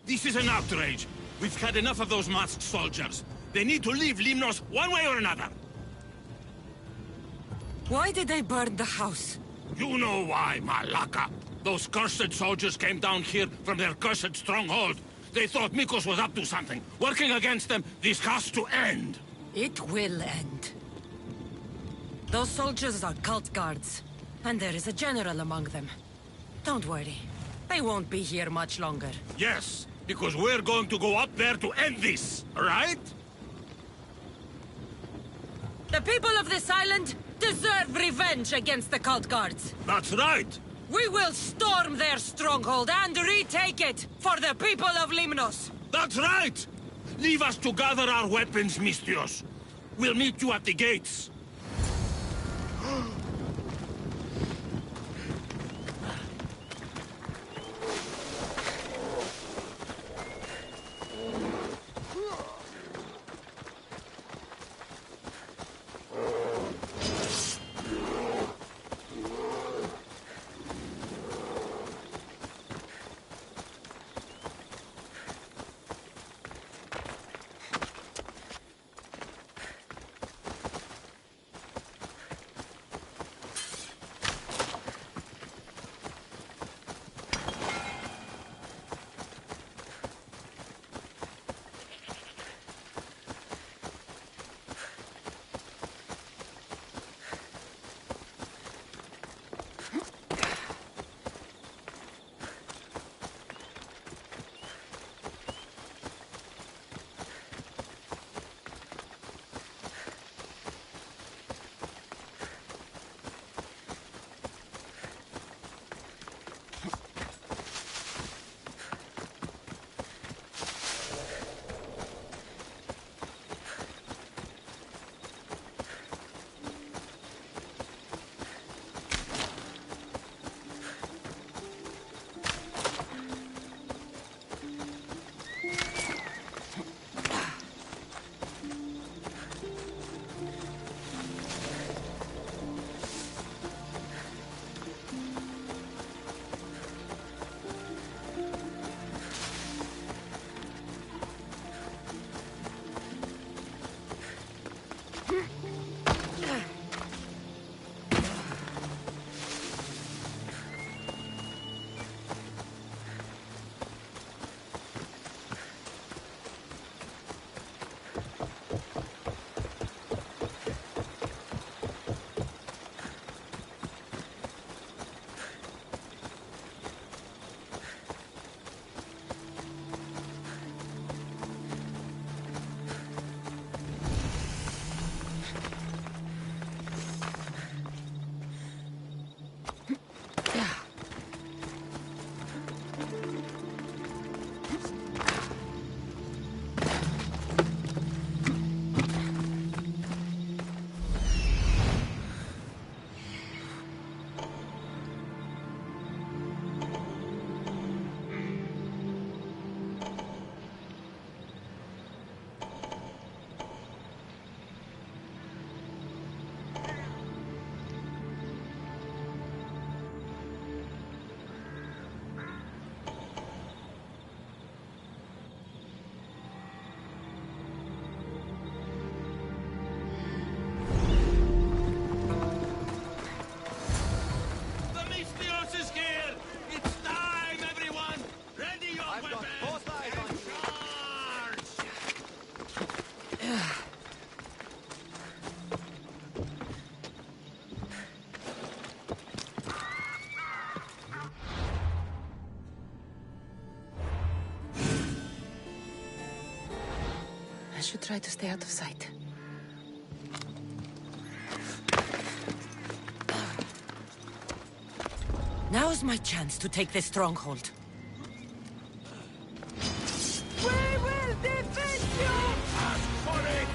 This is an outrage. We've had enough of those masked soldiers. They need to leave Limnos one way or another. Why did they burn the house? You know why, Malaka. Those cursed soldiers came down here from their cursed stronghold. They thought Mikos was up to something. Working against them, this has to end. It will end. Those soldiers are cult guards, and there is a general among them. Don't worry. They won't be here much longer. Yes, because we're going to go up there to end this, right? The people of this island deserve revenge against the cult guards. That's right. We will storm their stronghold and retake it for the people of Limnos. That's right! Leave us to gather our weapons, Misthios. We'll meet you at the gates. I should try to stay out of sight. Now's my chance to take this stronghold. We will defend you! Ask for it!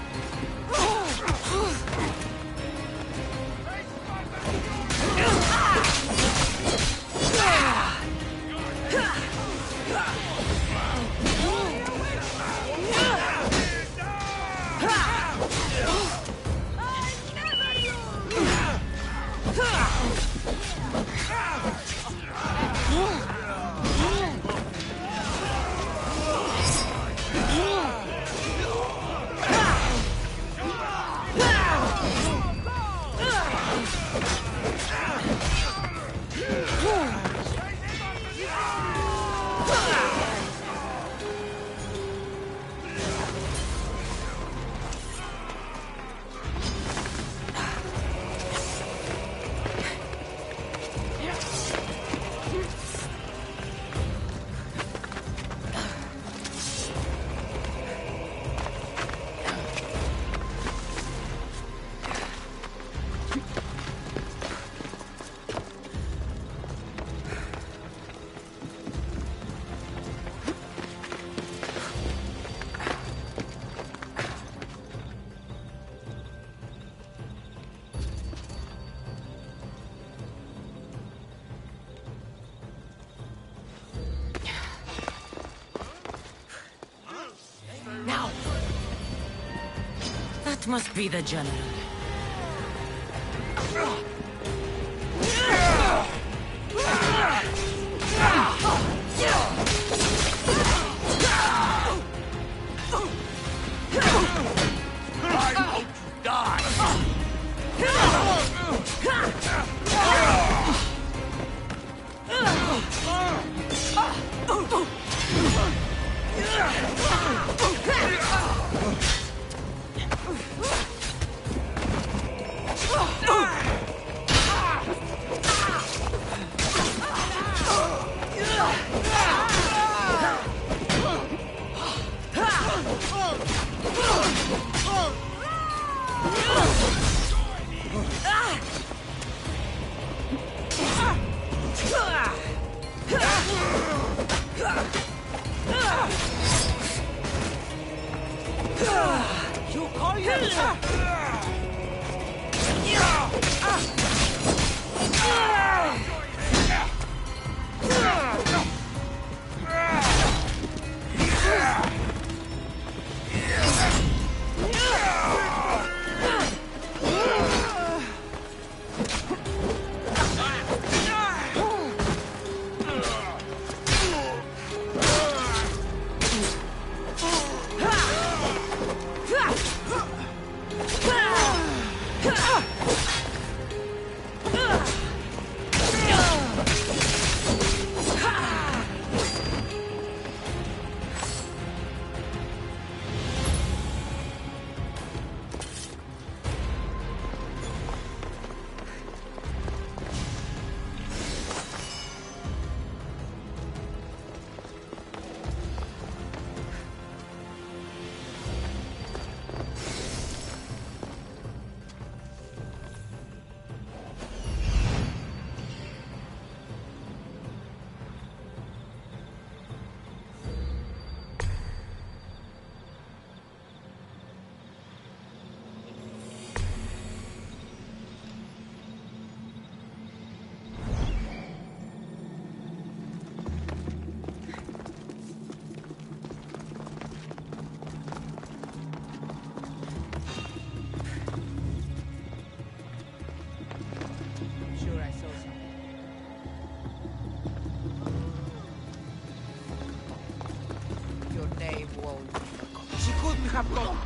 It must be the general. I hope you die! You call yourself? She couldn't have gone.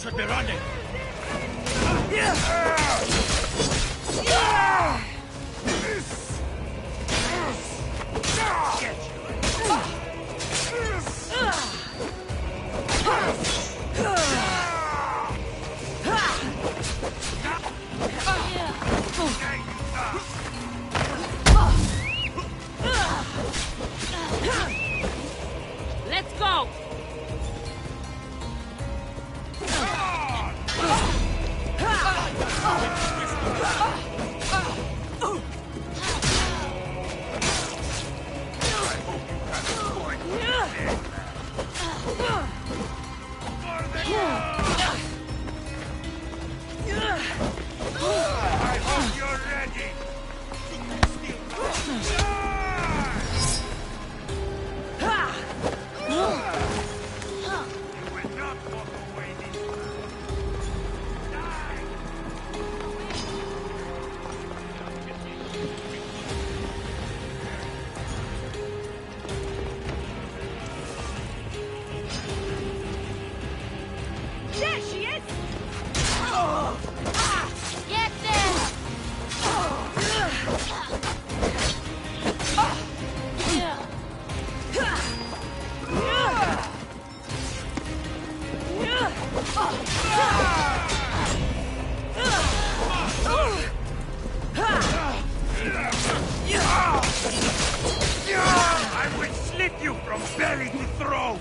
should be running. Let's go! I hope you're ready. You will not walk away this There she is! Get them! I will slit you from belly to throat!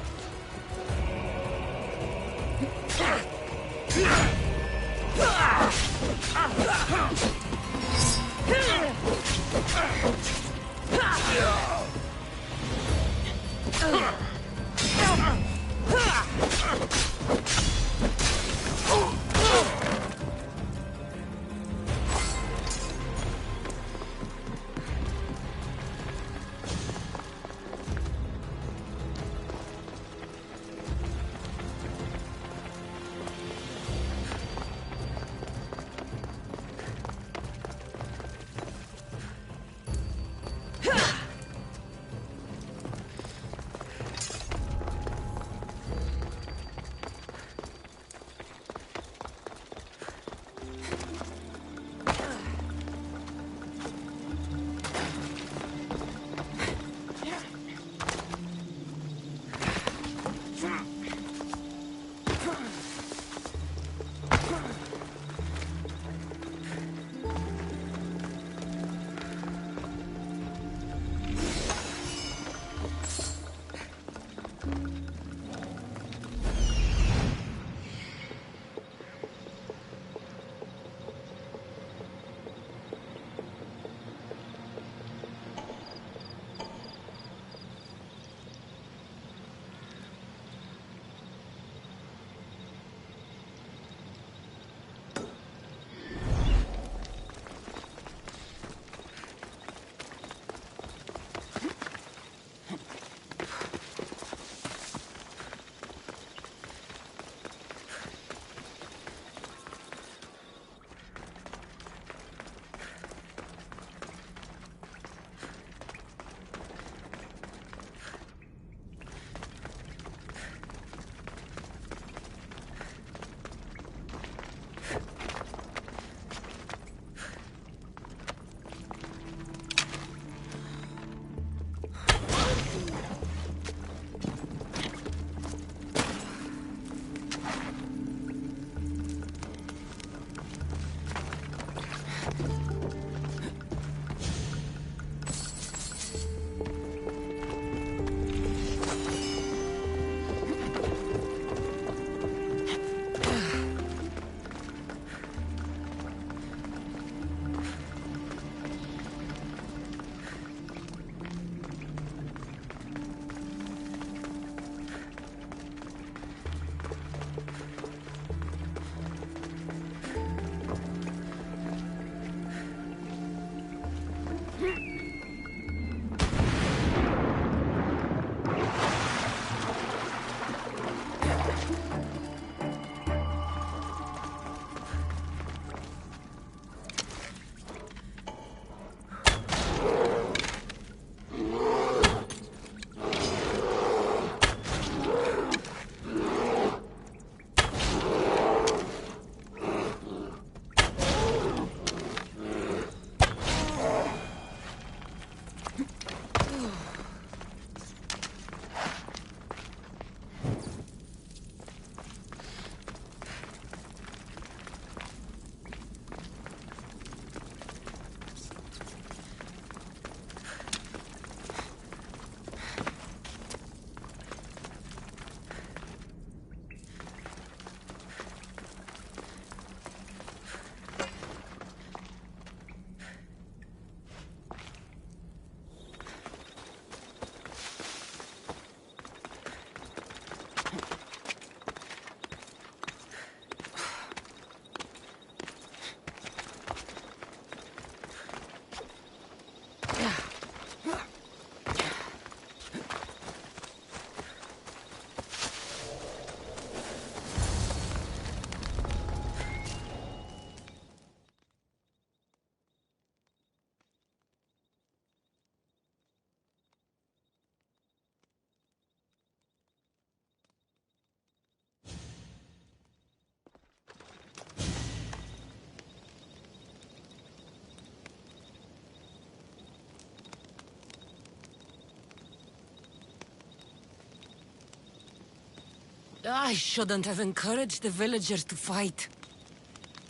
I shouldn't have encouraged the villagers to fight.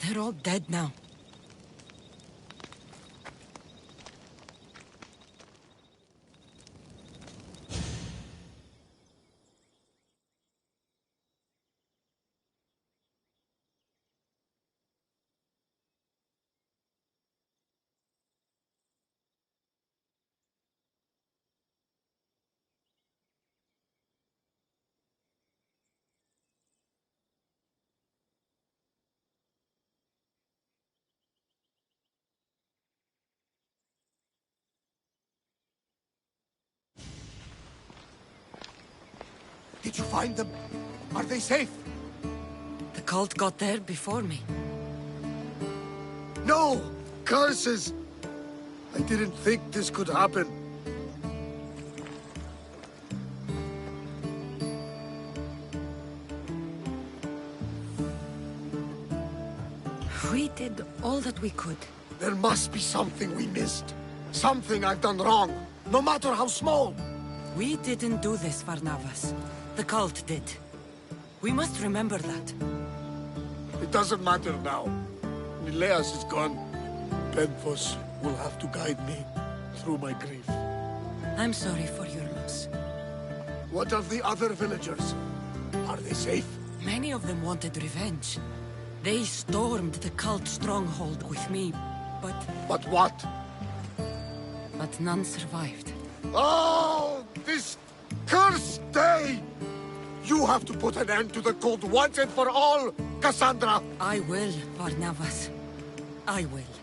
They're all dead now. Did you find them? Are they safe? The cult got there before me. No! Curses! I didn't think this could happen. We did all that we could. There must be something we missed. Something I've done wrong, no matter how small. We didn't do this, Varnavas. The cult did. We must remember that. It doesn't matter now. Nileas is gone. Penthos will have to guide me through my grief. I'm sorry for your loss. What of the other villagers? Are they safe? Many of them wanted revenge. They stormed the cult stronghold with me, but... But what? But none survived. Oh, this cursed day! You have to put an end to the cult once and for all, Cassandra! I will, Barnabas. I will.